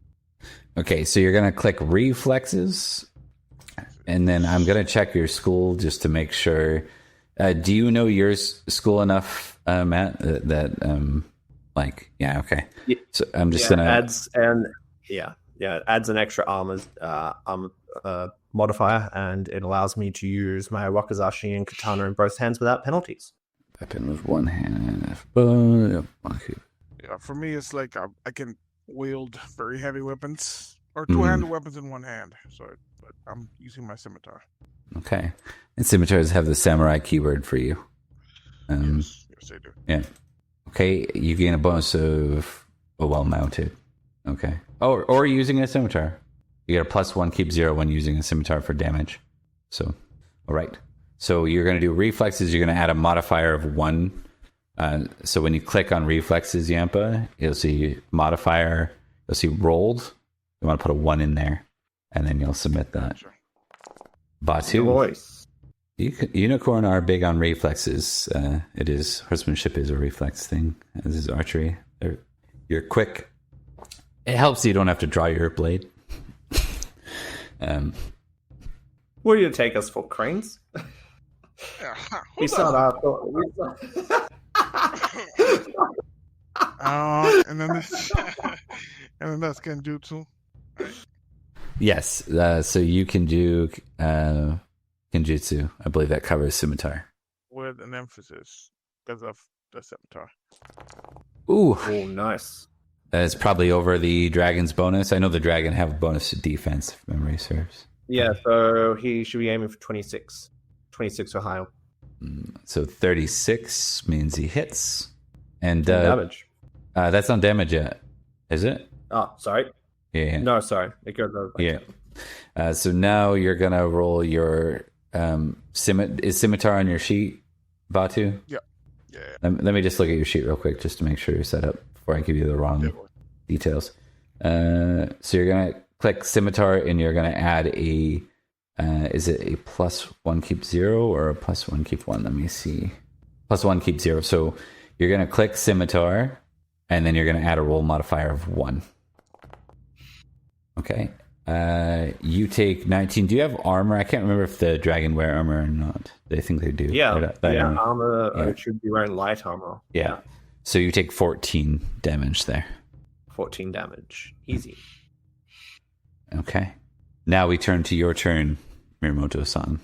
Okay, so you're going to click reflexes, and then I'm going to check your school just to make sure. Do you know your school enough, Matt? Yeah, okay. Yeah. So I'm just going to adds and yeah. it adds an extra armor modifier, and it allows me to use my wakizashi and katana in both hands without penalties. Weapon with one hand. Yeah, for me, it's like I can wield very heavy weapons or two-handed weapons in one hand. So, but I'm using my scimitar. Okay. And scimitars have the samurai keyword for you. Yes, they do. Yeah. Okay, you gain a bonus of well-mounted. Okay. Oh, or using a scimitar. You get a +1 keep 0 when using a scimitar for damage. So, all right. So you're going to do reflexes. You're going to add a modifier of 1. So when you click on reflexes, Yampa, you'll see modifier. You'll see rolled. You want to put a 1 in there, and then you'll submit that. Sure. Batu. Voice. Unicorn are big on reflexes. It is horsemanship is a reflex thing, as is archery. You're quick. It helps you don't have to draw your blade. What do you take us for, cranes? We saw that. And then this, and then that's Genjutsu. Yes, so you can do Genjutsu. I believe that covers scimitar. With an emphasis because of the scimitar. Ooh, Oh, nice. it's probably over the dragon's bonus. I know the dragon have a bonus to defense, if memory serves. Yeah, so he should be aiming for 26. 26 or higher. So 36 means he hits. And Damage. that's not damage yet, is it? Oh, sorry. Yeah. No, sorry. It goes over. Yeah. So now you're going to roll your is scimitar on your sheet, Batu? Yeah. Yeah. Let me just look at your sheet real quick just to make sure you're set up before I give you the wrong details. So you're going to click scimitar and you're going to add a is it a +1 keep 0 or a +1 keep 1? Let me see. +1 keep 0. So you're going to click scimitar and then you're going to add a roll modifier of 1. Okay. You take 19. Do you have armor? I can't remember if the dragon wear armor or not. They think they do. Yeah, armor. Yeah. It should be wearing light armor. Yeah. So you take 14 damage there. 14 damage. Easy. Okay. Now we turn to your turn, Miyamoto-san.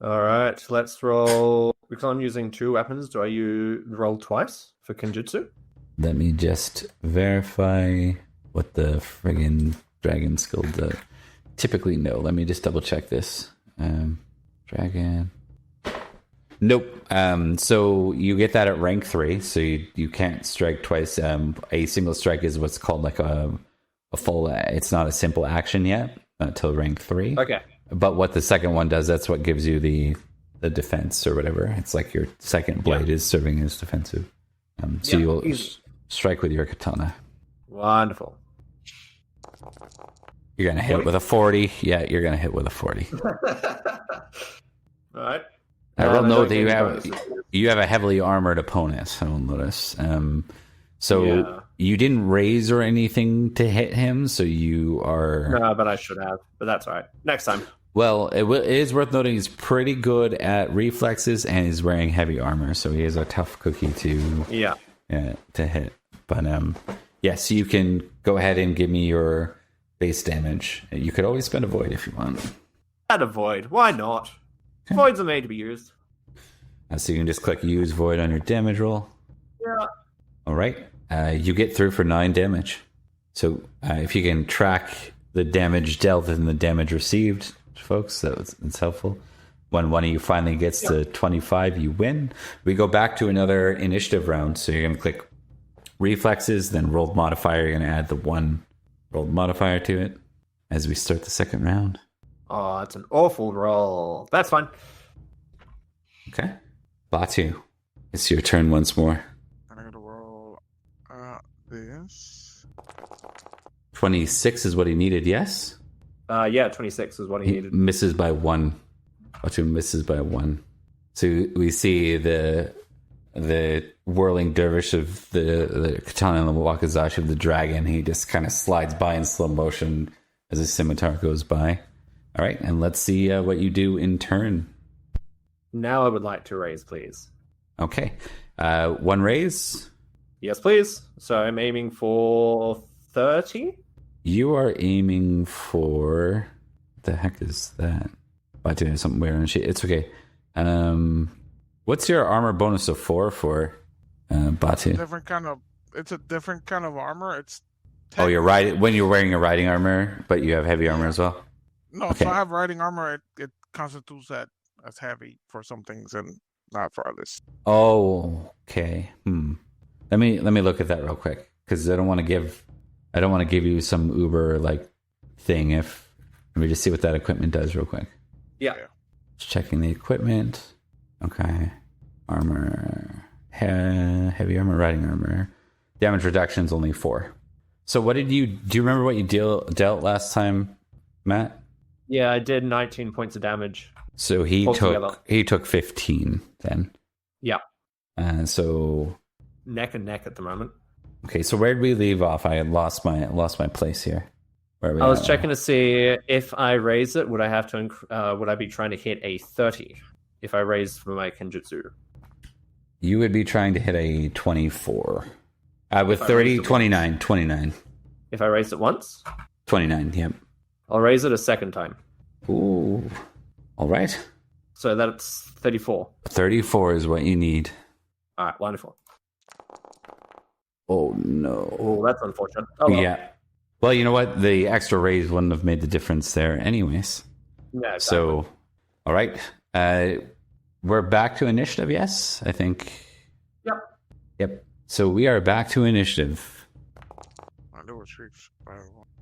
All right, let's roll. Because I'm using 2 weapons, do I roll twice for Kenjutsu? Let me just verify what the friggin' dragon skill does. Typically, no. Let me just double check this. Dragon. Nope. So you get that at rank 3, so you can't strike twice. A single strike is what's called like a full. It's not a simple action yet until rank 3. Okay. But what the second one does, that's what gives you the defense or whatever. It's like your second blade is serving as defensive. So you'll strike with your katana. Wonderful. You're going to hit with a 40. Yeah, you're going to hit with a 40. All right. I will note that you have a heavily armored opponent, I will notice. You didn't raise or anything to hit him, so you are... No, but I should have. But that's all right. Next time. Well, it is worth noting he's pretty good at reflexes, and he's wearing heavy armor, so he is a tough cookie to hit. But yes, you can go ahead and give me your base damage. You could always spend a void if you want. Add a void. Why not? Voids are made to be used. So you can just click use void on your damage roll. Yeah. All right. You get through for 9 damage. So if you can track the damage dealt and the damage received, folks, that's helpful. When one of you finally gets to 25, you win. We go back to another initiative round. So you're going to click reflexes, then rolled modifier. You're going to add the 1 rolled modifier to it as we start the second round. Oh, it's an awful roll. That's fine. Okay. Batu, it's your turn once more. I'm going to roll this. 26 is what he needed, yes? 26 is what he needed. Misses by 1. Batu misses by 1. So we see the whirling dervish of the katana and the wakizashi of the dragon. He just kind of slides by in slow motion as his scimitar goes by. All right, and let's see what you do in turn. Now I would like to raise, please. Okay. 1 raise? Yes, please. So I'm aiming for 30. You are aiming for... What the heck is that? Batu has something weird on shit. It's okay. What's your armor bonus of 4 for Batu? It's a different kind of armor. It's Oh, you're riding when you're wearing a riding armor, but you have heavy armor as well? No, Okay. so I have riding armor. It constitutes that as heavy for some things and not for others. Oh, okay. Let me look at that real quick because I don't want to give you some Uber like thing. Let me just see what that equipment does real quick. Yeah. Just checking the equipment. Okay, armor, heavy armor, riding armor. Damage reduction is only 4. So what did you do? You remember what you dealt last time, Matt? Yeah, I did 19 points of damage. So he Altogether. took 15 then. Yeah. So Neck and neck at the moment. okay, so where did we leave off? I had lost my place here. Where are we I was at? checking to see if I raise it, would I have to? Would I be trying to hit a 30 if I raise for my Kenjutsu? You would be trying to hit a 24. With If I 30, raised it 29. If I raise it once, 29, yep. I'll raise it a second time. Ooh. All right. So that's 34. 34 is what you need. All right, wonderful. Oh, no. Oh, that's unfortunate. Oh, well. Yeah. Well, you know what? The extra raise wouldn't have made the difference there anyways. Yeah, exactly. So, all right. We're back to initiative, yes? I think. Yep. So we are back to initiative.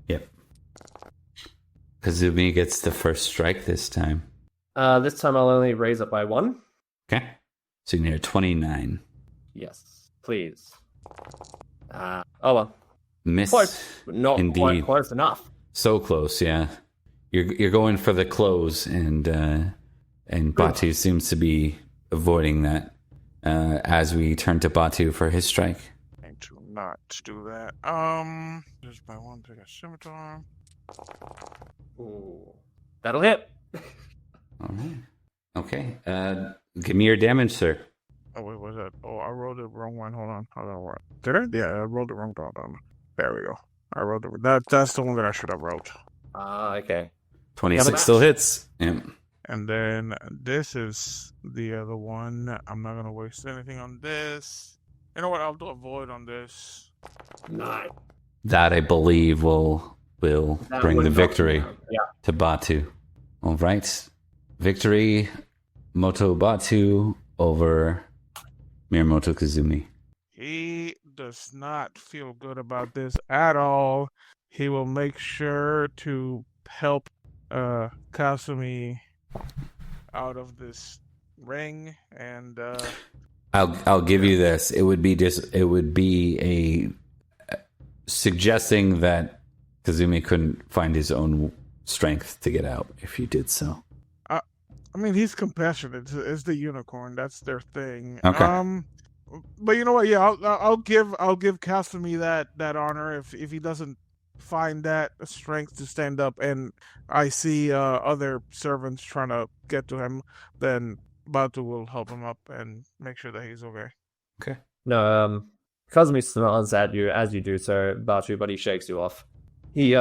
Yep. Kazumi gets the first strike this time. This time I'll only raise it by 1. Okay. So you need a 29. Yes, please. Oh well. Miss. Close, but not Indeed. quite close enough. So close, yeah. You're going for the close, and Batu seems to be avoiding that as we turn to Batu for his strike. Trying to not do that. Just by 1, take a scimitar. Ooh. That'll hit. All right. Okay. Give me your damage, sir. Oh, wait, what's that? Oh, I rolled the wrong one. Hold on. Did I? Yeah, I rolled the wrong one. There we go. I rolled that's the one that I should have rolled. Okay. 26 still hits. Yep. And then this is the other one. I'm not gonna waste anything on this. You know what? I'll do a void on this. 9. That, I believe, will bring the victory to Batu. All right. Victory, Moto Batu over Miyamoto Kazumi. He does not feel good about this at all. He will make sure to help Kasumi out of this ring, and I'll give you this. It would be a suggesting that Kazumi couldn't find his own strength to get out if you did so. I mean, he's compassionate. It's the unicorn. That's their thing. Okay. But you know what? Yeah, I'll give Kasumi that honor if he doesn't find that strength to stand up, and I see other servants trying to get to him, then Batu will help him up and make sure that he's okay. Okay. No, Kazumi smiles at you as you do so, Batu, but he shakes you off. He,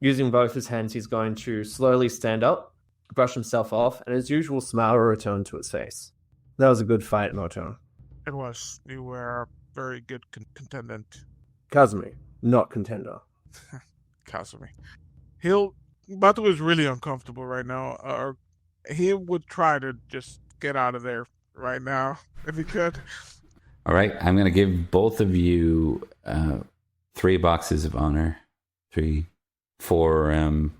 using both his hands, he's going to slowly stand up, brush himself off, and his usual smile will return to his face. That was a good fight, Moto. It was. You were a very good contendant. Kazumi, not contender. Kasumi. Batu is really uncomfortable right now. He would try to just get out of there right now if he could. All right. I'm going to give both of you 3 boxes of honor. 3 for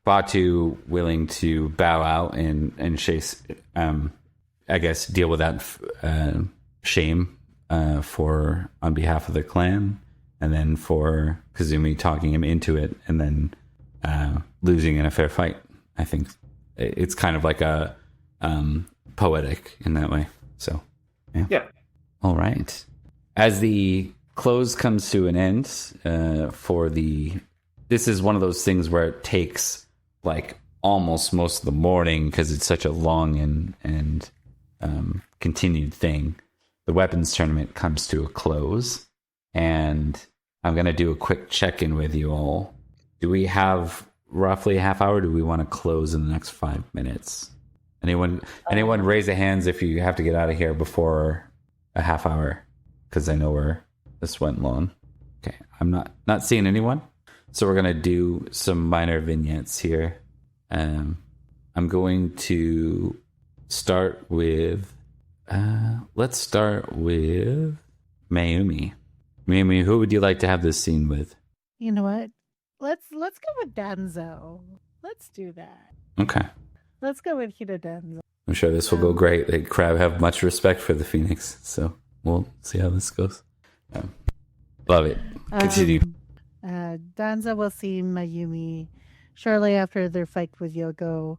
Batu willing to bow out and chase, I guess, deal with that shame on behalf of the clan, and then for Kazumi talking him into it and then losing in a fair fight. I think it's kind of like a poetic in that way. So, yeah. All right. As the close comes to an end this is one of those things where it takes like almost most of the morning because it's such a long and continued thing. The weapons tournament comes to a close, and I'm going to do a quick check-in with you all. Do we have roughly a half hour? Or do we want to close in the next 5 minutes? Anyone raise their hands if you have to get out of here before a half hour? Because I know this went long. Okay, I'm not seeing anyone. So we're going to do some minor vignettes here. I'm going to start with... let's start with Mayumi. Mayumi, who would you like to have this scene with? You know what? Let's go with Danzo. Let's do that. Okay. Let's go with Hida Danzo. I'm sure this will go great. The crowd have much respect for the Phoenix, so we'll see how this goes. Love it. Continue. Danzo will see Mayumi shortly after their fight with Yogo.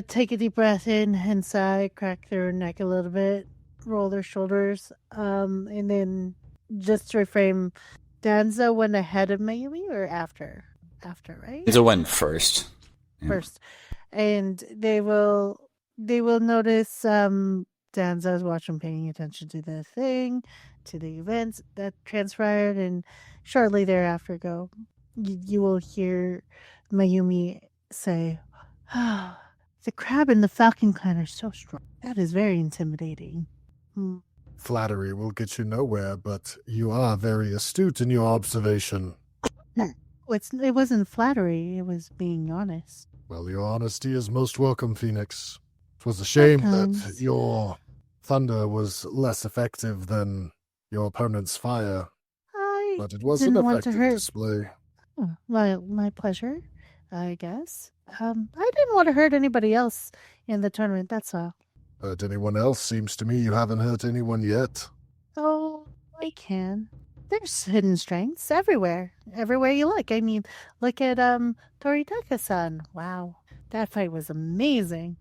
Take a deep breath in and sigh, crack their neck a little bit, roll their shoulders, and then just to reframe, Danzo went ahead of Mayumi or after? After, right? Danzo went first. Yeah. First. And they will notice Danzo's watching, paying attention to the thing, to the events that transpired, and shortly thereafter you will hear Mayumi say, the crab and the falcon clan are so strong. That is very intimidating. Flattery will get you nowhere, but you are very astute in your observation. It wasn't flattery, it was being honest. Well, your honesty is most welcome, Phoenix. It was a shame that your thunder was less effective than your opponent's fire, but it was an effective display. Oh, my pleasure, I guess. I didn't want to hurt anybody else in the tournament, that's all. Hurt anyone else? Seems to me you haven't hurt anyone yet. Oh, I can. There's hidden strengths everywhere. Everywhere you look. I mean, look at Toritaka-san. Wow. That fight was amazing.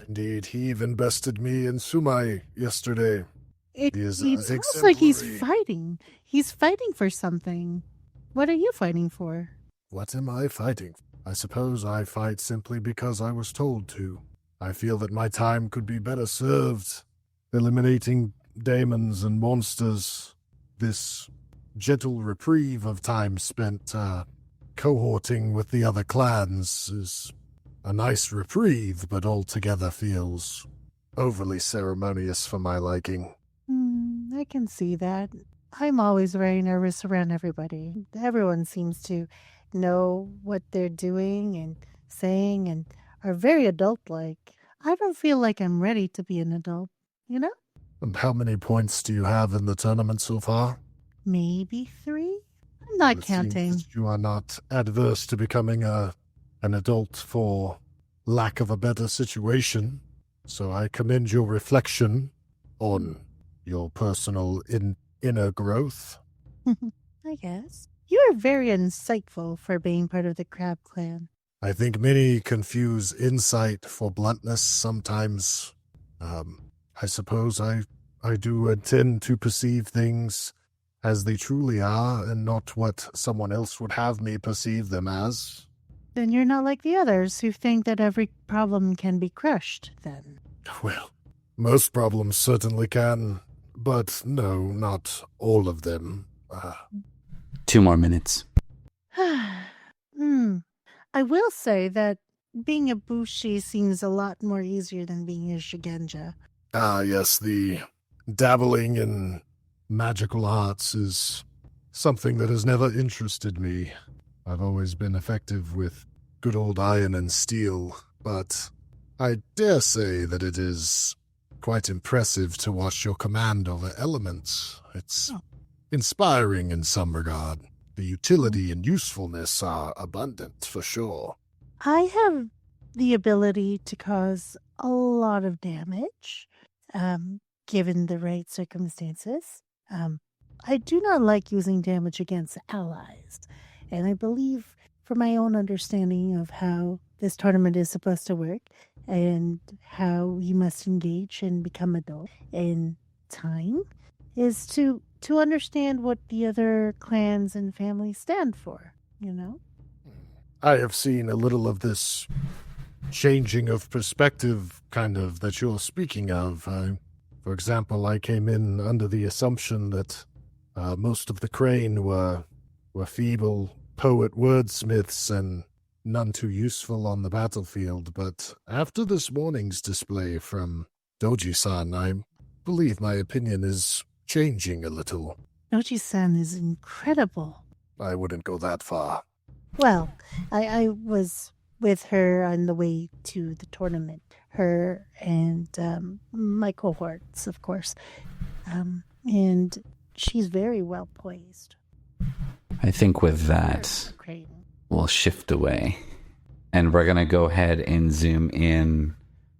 Indeed, he even bested me in Tsuma yesterday. It sounds like he's fighting. He's fighting for something. What are you fighting for? What am I fighting for? I suppose I fight simply because I was told to. I feel that my time could be better served eliminating daemons and monsters. This gentle reprieve of time spent cohorting with the other clans is a nice reprieve, but altogether feels overly ceremonious for my liking. I can see that. I'm always very nervous around everybody. Everyone seems to know what they're doing and saying and are very adult-like. I don't feel like I'm ready to be an adult, you know? And how many points do you have in the tournament so far? Maybe 3? I'm not counting. Seems that you are not adverse to becoming an adult for lack of a better situation. So I commend your reflection on your personal inner growth. I guess. You are very insightful for being part of the Crab Clan. I think many confuse insight for bluntness sometimes. I suppose I do intend to perceive things as they truly are and not what someone else would have me perceive them as. Then you're not like the others who think that every problem can be crushed, then. Well, most problems certainly can, but no, not all of them. 2 more minutes. I will say that being a Bushi seems a lot more easier than being a Shigenja. Ah, yes, the dabbling in magical arts is something that has never interested me. I've always been effective with good old iron and steel, but I dare say that it is quite impressive to watch your command over elements. It's inspiring in some regard. The utility and usefulness are abundant, for sure. I have the ability to cause a lot of damage, given the right circumstances. I do not like using damage against allies, and I believe, from my own understanding of how this tournament is supposed to work, and how you must engage and become adult in time, is to understand what the other clans and families stand for, you know? I have seen a little of this changing of perspective, kind of, that you're speaking of. For example, I came in under the assumption that Most of the crane were feeble poet wordsmiths and none too useful on the battlefield, but after this morning's display from Doji-san, I believe my opinion is changing a little. Nochi-san is incredible. I wouldn't go that far. Well, I was with her on the way to the tournament. Her and my cohorts, of course. And she's very well poised. I think with that, we'll shift away. And we're going to go ahead and zoom in.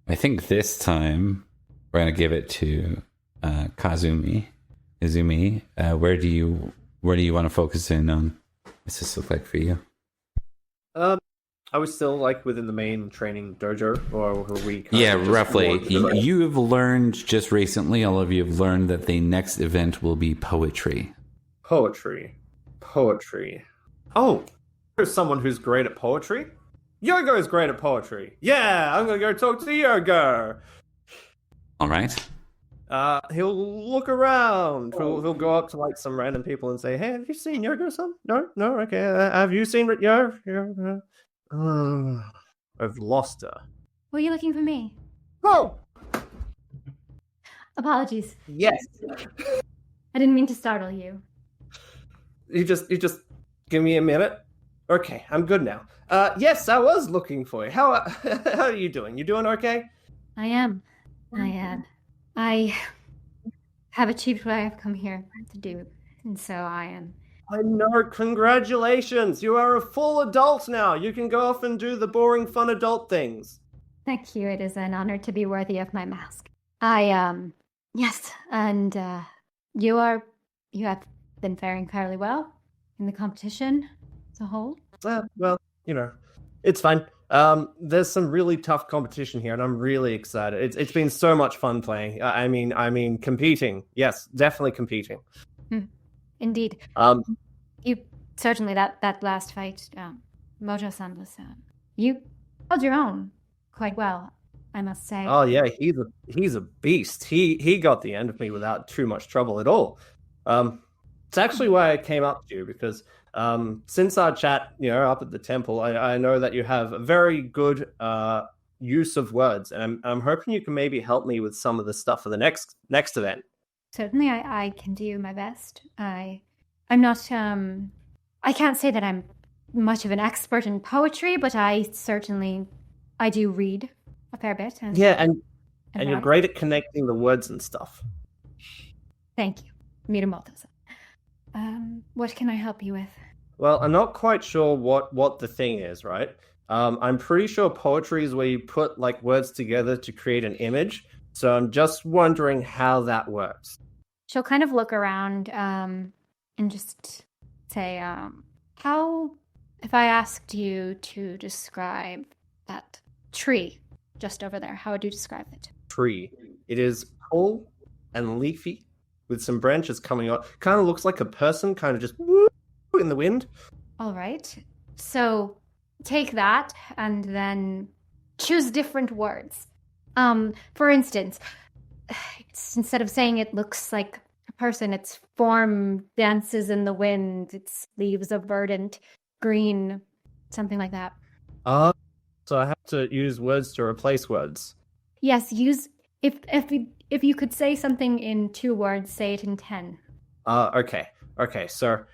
I think this time we're going to give it to Izumi, where do you want to focus in on? What's this look like for you? I was still within the main training dojo, or were we? Roughly. You have learned just recently. All of you have learned that the next event will be poetry. Poetry. Oh, there's someone who's great at poetry. Yogo is great at poetry. Yeah, I'm gonna go talk to Yogo. All right. He'll look around. He'll go up to some random people and say, "Hey, have you seen Yogo-san? No, okay. Have you seen Yo? I've lost her. Were you looking for me? Oh, apologies. Yes. I didn't mean to startle you. You just give me a minute. Okay, I'm good now. Yes, I was looking for you. How are you doing? You doing okay? I am. I have achieved what I have come here to do, and so I am. I know, congratulations! You are a full adult now! You can go off and do the boring, fun adult things. Thank you, it is an honor to be worthy of my mask. Yes, and you have been faring fairly well in the competition as a whole. Well, it's fine. There's some really tough competition here, and I'm really excited. It's been so much fun playing. I mean, competing. Yes, definitely competing. Indeed. You certainly that last fight, Mojo-san was you held your own quite well, I must say. Oh yeah, he's a beast. He got the end of me without too much trouble at all. It's actually why I came up to you, because since our chat, up at the temple, I know that you have a very good use of words, and I'm hoping you can maybe help me with some of the stuff for the next event. Certainly, I can do my best. I'm not, I can't say that I'm much of an expert in poetry, but I do read a fair bit. And you're great at connecting the words and stuff. Thank you. Miramoto-san. What can I help you with? Well, I'm not quite sure what the thing is, right? I'm pretty sure poetry is where you put words together to create an image. So I'm just wondering how that works. She'll kind of look around and just say, if I asked you to describe that tree just over there, how would you describe it? Tree. It is tall and leafy with some branches coming out. Kind of looks like a person kind of just in the wind. All right. So take that and then choose different words. For instance, instead of saying it looks like a person, its form dances in the wind, its leaves are verdant green, something like that. So I have to use words to replace words. Yes, use if you could say something in 2 words, say it in 10. Okay. So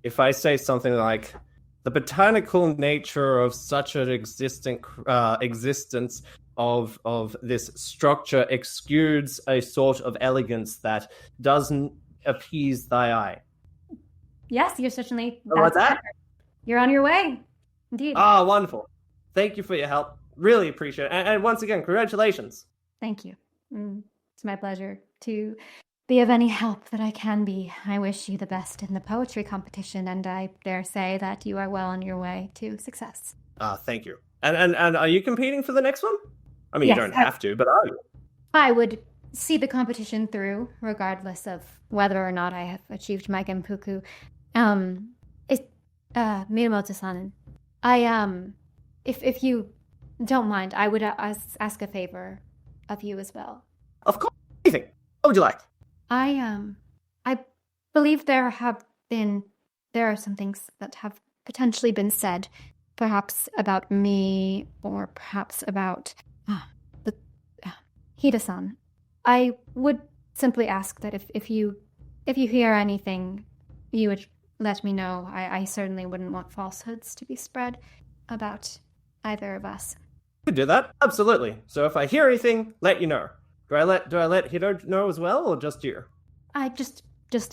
if I say something like, the botanical nature of such an existence of this structure exudes a sort of elegance that doesn't appease thy eye. Yes, you're certainly. Like that? You're on your way. Indeed. Wonderful. Thank you for your help. Really appreciate it. And once again, congratulations. Thank you. It's my pleasure to be of any help that I can be. I wish you the best in the poetry competition, and I dare say that you are well on your way to success. Thank you. And are you competing for the next one? I mean, yes, you don't have to, but are you? I would see the competition through, regardless of whether or not I have achieved my Gempukku. Minamoto-san, if you don't mind, I would ask a favor of you as well. Of course. Anything. What would you like? I believe there are some things that have potentially been said, perhaps about me, or perhaps about the Hida-san. I would simply ask that if you hear anything, you would let me know. I certainly wouldn't want falsehoods to be spread about either of us. You do that? Absolutely. So if I hear anything, let you know. Do I let Hiro know as well, or just you? I just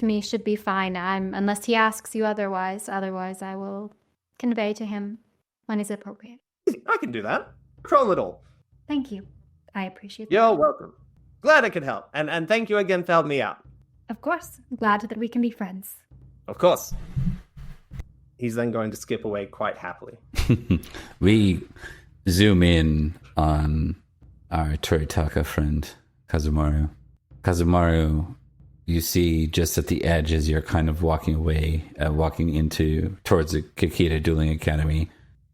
me should be fine. Unless he asks you otherwise. Otherwise, I will convey to him when is appropriate. I can do that. No problem at all. Thank you. I appreciate that. You're welcome. Glad I could help. And thank you again for helping me out. Of course. Glad that we can be friends. Of course. He's then going to skip away quite happily. We zoom in on our Toritaka friend, Kazumaru. Kazumaru, you see just at the edge as you're kind of walking away, towards the Kikita Dueling Academy,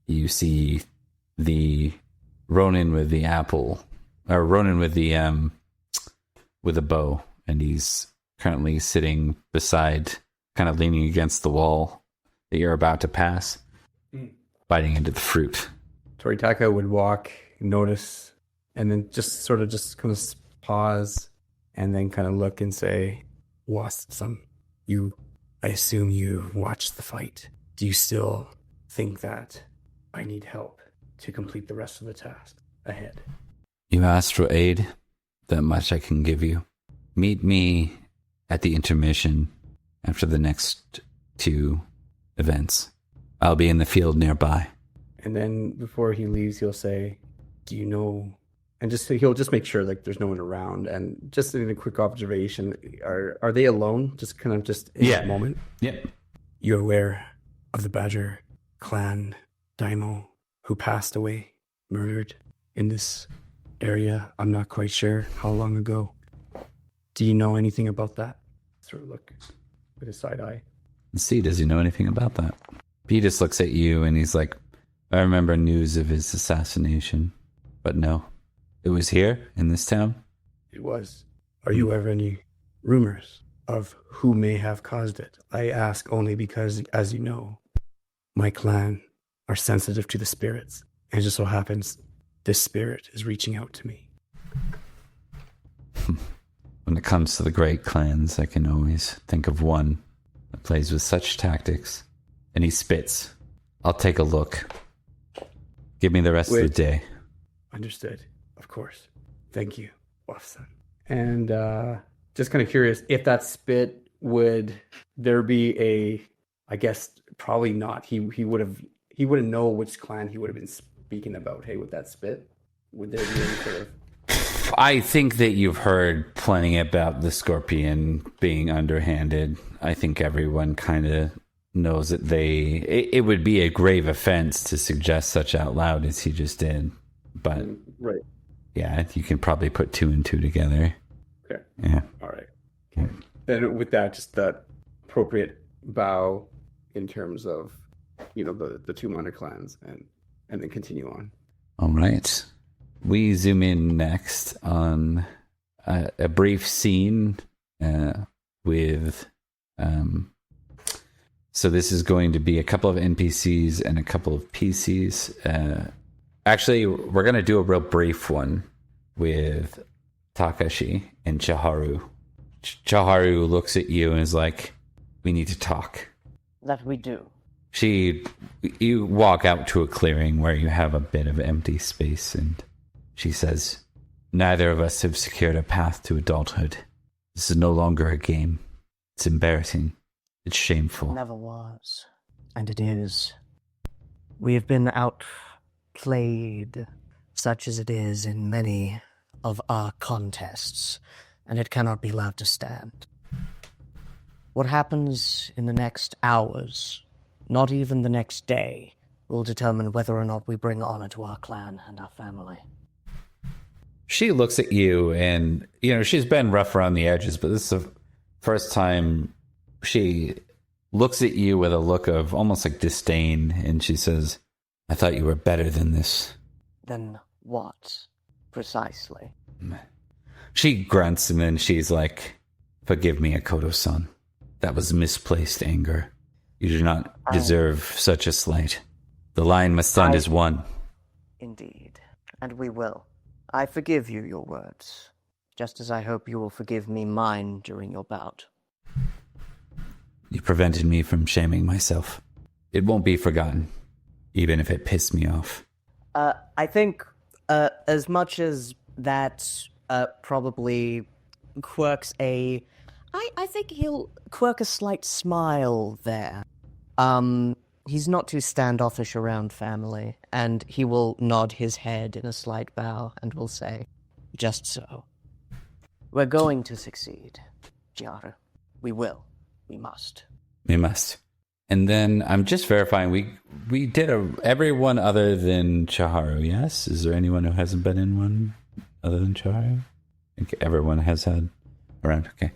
you see the Ronin with the apple, or Ronin with the bow, and he's currently sitting beside, kind of leaning against the wall that you're about to pass, biting into the fruit. Toritaka would walk, notice, and then just kind of pause, and then kind of look and say, I assume you watched the fight. Do you still think that I need help to complete the rest of the task ahead? You asked for aid. That much I can give you. Meet me at the intermission after the next 2 events. I'll be in the field nearby. And then before he leaves, he'll say, do you know... And he'll just make sure like there's no one around. And just in a quick observation, are they alone? Just kind of in that moment? Yeah. You're aware of the Badger clan daimyo who passed away, murdered in this area? I'm not quite sure how long ago. Do you know anything about that? Sort of look with a side eye. Let's see, does he know anything about that? He just looks at you and he's like, I remember news of his assassination, but no. It was here in this town? It was. Are you aware of any rumors of who may have caused it? I ask only because, as you know, my clan are sensitive to the spirits. And it just so happens this spirit is reaching out to me. When it comes to the great clans, I can always think of one that plays with such tactics. And he spits. I'll take a look. Give me the rest of the day. Understood. Of course. Thank you, Wafsan. And just kind of curious, if that spit, would there be I guess probably not. He wouldn't know which clan he would have been speaking about, hey, with that spit. Would there be any sort of... I think that you've heard plenty about the Scorpion being underhanded. I think everyone kind of knows that it would be a grave offense to suggest such out loud as he just did. But right. Yeah, you can probably put 2 and 2 together. Okay. Yeah. All right. Okay. Then with that, just that appropriate bow in terms of, the 2 minor clans and then continue on. All right. We zoom in next on a brief scene with... So this is going to be a couple of NPCs and a couple of PCs. Actually, we're going to do a real brief one with Takashi and Chaharu. Chaharu looks at you and is like, we need to talk. That we do. You walk out to a clearing where you have a bit of empty space, and she says, neither of us have secured a path to adulthood. This is no longer a game. It's embarrassing. It's shameful. It never was. And it is. We have been outplayed, such as it is in many of our contests, and it cannot be allowed to stand. What happens in the next hours, not even the next day, will determine whether or not we bring honor to our clan and our family. She looks at you and, she's been rough around the edges, but this is the first time she looks at you with a look of almost like disdain, and she says, I thought you were better than this. Then what, precisely? She grunts, and then she's like, forgive me, Akoto-san. That was misplaced anger. You do not deserve such a slight. The line must stand as one. Indeed. And we will. I forgive you your words, just as I hope you will forgive me mine during your bout. You prevented me from shaming myself. It won't be forgotten, even if it pissed me off. I think, as much as that probably quirks I think he'll quirk a slight smile there. He's not too standoffish around family, and he will nod his head in a slight bow and will say, just so. We're going to succeed, Chiharu. We will. We must. We must. And then I'm just verifying, we did everyone other than Chiharu, yes? Is there anyone who hasn't been in one other than Chiharu? I think everyone has had around. Okay.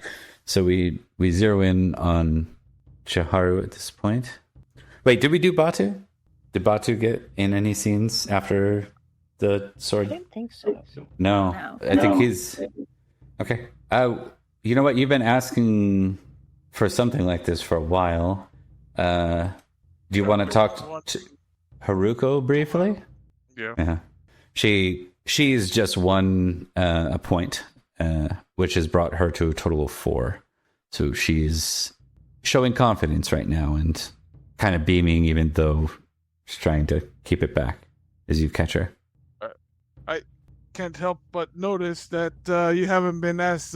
So we zero in on Chiharu at this point. Wait, did we do Batu? Did Batu get in any scenes after the sword? I don't think so. No. I think he's... Okay. You know what? You've been asking for something like this for a while. Do you want to talk to Haruko briefly? Yeah. She's just won a point, which has brought her to a total of 4. So she's showing confidence right now and kind of beaming, even though she's trying to keep it back as you catch her. I can't help but notice that you haven't been as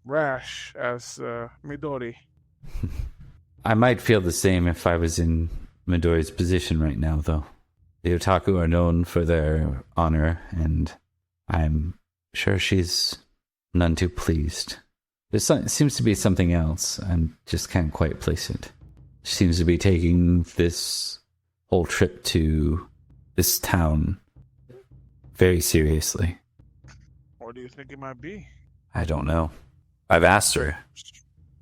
rash as Midori. I might feel the same if I was in Midori's position right now, though. The otaku are known for their honor, and I'm sure she's none too pleased. There seems to be something else. I just can't quite place it. She seems to be taking this whole trip to this town very seriously. What do you think it might be? I don't know. I've asked her.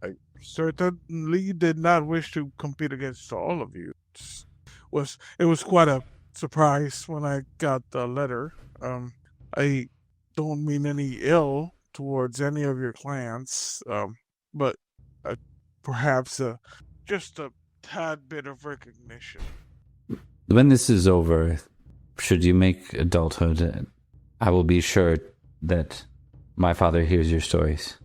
I certainly did not wish to compete against all of you. It was quite a surprise when I got the letter. I don't mean any ill towards any of your clans, but perhaps just a tad bit of recognition. When this is over, should you make adulthood, I will be sure that my father hears your stories.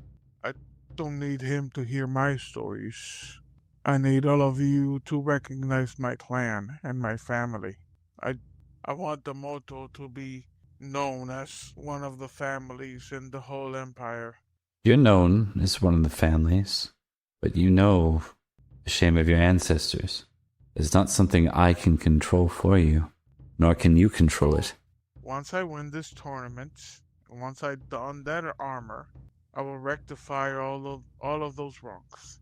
I don't need him to hear my stories. I need all of you to recognize my clan and my family. I want the motto to be known as one of the families in the whole empire. You're known as one of the families, but you know the shame of your ancestors. It's not something I can control for you, nor can you control it. Once I win this tournament, once I don that armor, I will rectify all of those wrongs.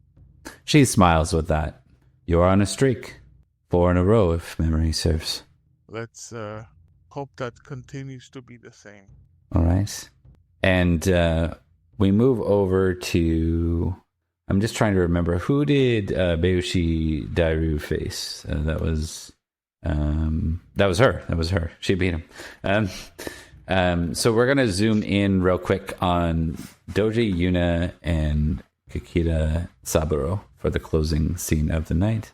She smiles with that. You're on a streak. 4 in a row, if memory serves. Let's hope that continues to be the same. All right. And we move over to... I'm just trying to remember. Who did Bayushi Dairu face? That was her. That was her. She beat him. So we're going to zoom in real quick on Doji, Yuna, and Kikita Saburo for the closing scene of the night.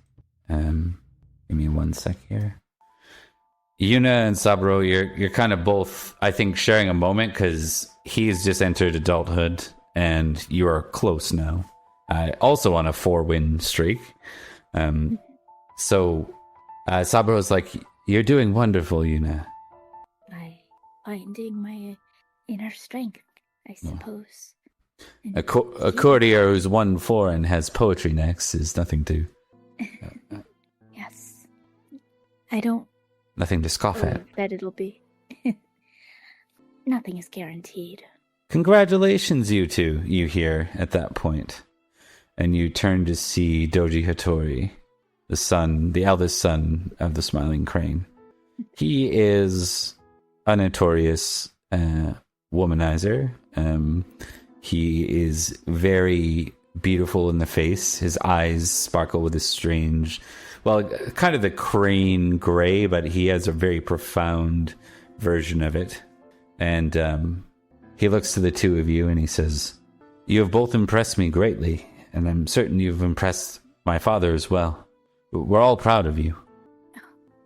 Give me 1 sec here. Yuna and Saburo, you're kind of both, I think, sharing a moment because he's just entered adulthood and you are close now. Also on a 4-win streak. So Saburo's like, you're doing wonderful, Yuna. Finding my inner strength, I suppose. A courtier who's won 4 and has poetry next is nothing to... Yes. I don't... Nothing to scoff at. That it'll be. Nothing is guaranteed. Congratulations, you two, you hear at that point. And you turn to see Doji Hattori, the eldest son of the Smiling Crane. He is a notorious womanizer. He is very beautiful in the face. His eyes sparkle with a strange, well, kind of the crane gray, but he has a very profound version of it. And he looks to the two of you and he says, you have both impressed me greatly, and I'm certain you've impressed my father as well. We're all proud of you.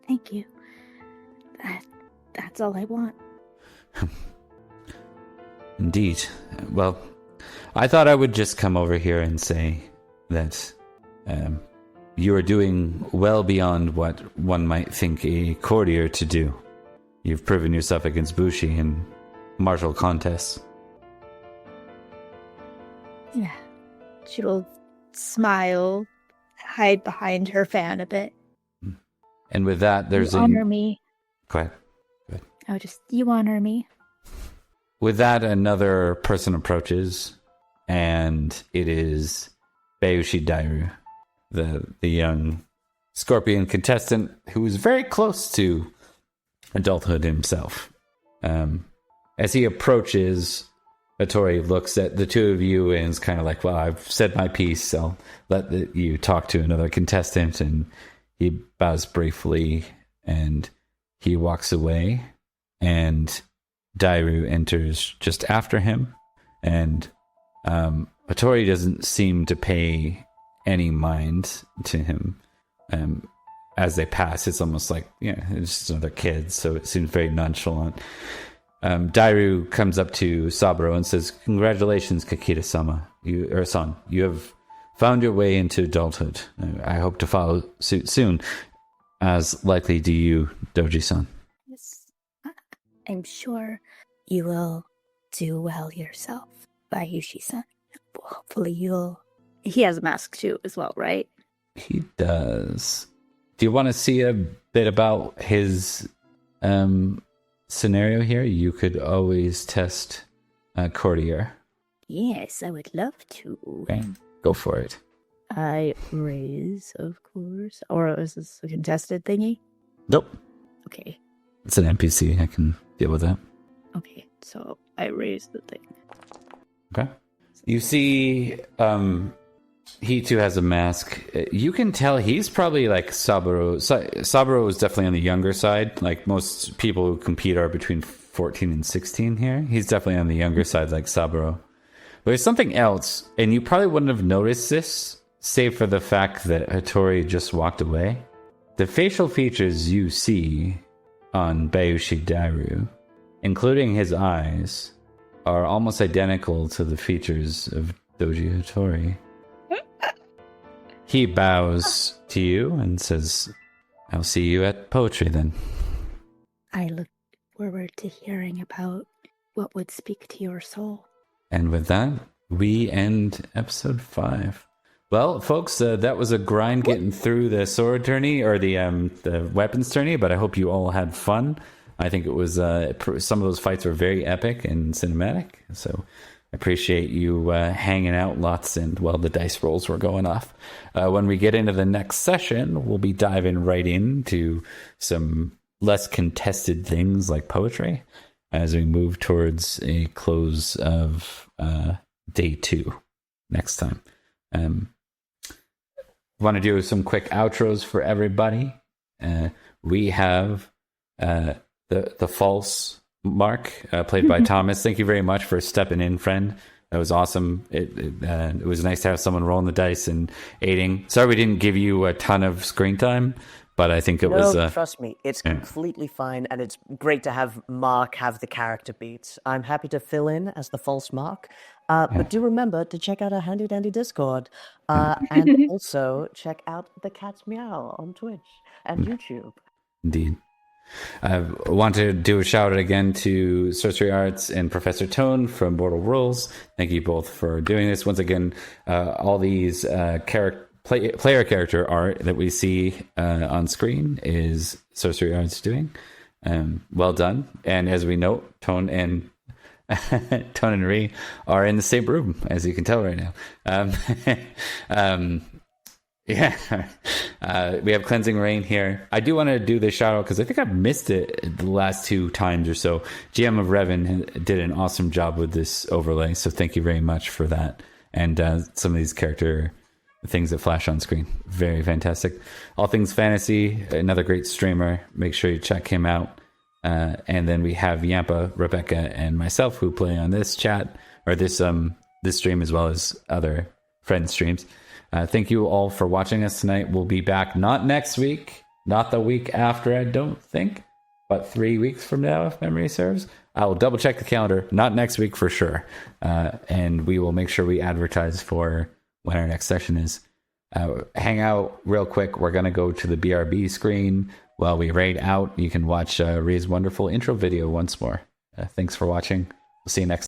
Thank you. That's all I want. Indeed. Well, I thought I would just come over here and say that you are doing well beyond what one might think a courtier to do. You've proven yourself against Bushi in martial contests. Yeah. She'll smile, hide behind her fan a bit. And with that, there's you honor me. Go ahead. You honor me. With that, another person approaches, and it is Bayushi Dairu, the young Scorpion contestant who is very close to adulthood himself. As he approaches, Hattori looks at the two of you and is kind of like, well, I've said my piece. I'll let you talk to another contestant. And he bows briefly and he walks away. And Dairu enters just after him. And Hattori doesn't seem to pay any mind to him. As they pass, it's almost like, it's just another kid. So it seems very nonchalant. Dairu comes up to Saburo and says, "Congratulations, Kakita-sama. Son, you have found your way into adulthood. I hope to follow suit soon. As likely do you, Doji-san." Yes. I'm sure you will do well yourself, Bayushi-san. Hopefully you'll... He has a mask too as well, right? He does. Do you want to see a bit about his... scenario here? You could always test courtier. Yes, I would love to. Okay, go for it. I raise, of course. Or is this a contested thingy? Nope. Okay. It's an NPC. I can deal with that. Okay, so I raise the thing. Okay. You see, he too has a mask. You can tell he's probably like Saburo. Saburo is definitely on the younger side. Like most people who compete are between 14 and 16 here. He's definitely on the younger side like Saburo. But there's something else, and you probably wouldn't have noticed this, save for the fact that Hattori just walked away. The facial features you see on Bayushi Dairu, including his eyes, are almost identical to the features of Doji Hattori. He bows to you and says, "I'll see you at poetry then." I look forward to hearing about what would speak to your soul. And with that, we end episode 5. Well, folks, that was a grind getting through the sword tourney or the weapons tourney, but I hope you all had fun. I think it was some of those fights were very epic and cinematic, so I appreciate you hanging out lots and while the dice rolls were going off. When we get into the next session, we'll be diving right into some less contested things like poetry as we move towards a close of day 2 next time. Want to do some quick outros for everybody. We have the false Mark, played by Thomas. Thank you very much for stepping in, friend. That was awesome. It was nice to have someone rolling the dice and aiding. Sorry we didn't give you a ton of screen time, but I think it was... trust me, it's completely fine, and it's great to have Mark have the character beats. I'm happy to fill in as the false Mark. But do remember to check out our handy-dandy Discord, and also check out the Cat's Meow on Twitch and YouTube. Indeed. I want to do a shout out again to Sorcery Arts and Professor Tone from Mortal Rules. Thank you both for doing this. Once again, all these player character art that we see on screen is Sorcery Arts doing. Well done. And as we note, Tone and Rie are in the same room, as you can tell right now. We have Cleansing Rain here. I do want to do this shout out because I think I've missed it the last 2 times or so. GM of Revan did an awesome job with this overlay, so thank you very much for that. And some of these character things that flash on screen, very fantastic. All Things Fantasy, another great streamer. Make sure you check him out. And then we have Yampa, Rebecca, and myself who play on this chat or this this stream as well as other friend streams. Thank you all for watching us tonight. We'll be back not next week, not the week after, I don't think, but 3 weeks from now, if memory serves. I will double check the calendar. Not next week for sure. And we will make sure we advertise for when our next session is. Hang out real quick. We're going to go to the BRB screen while we raid out. You can watch Rie's wonderful intro video once more. Thanks for watching. We'll see you next time.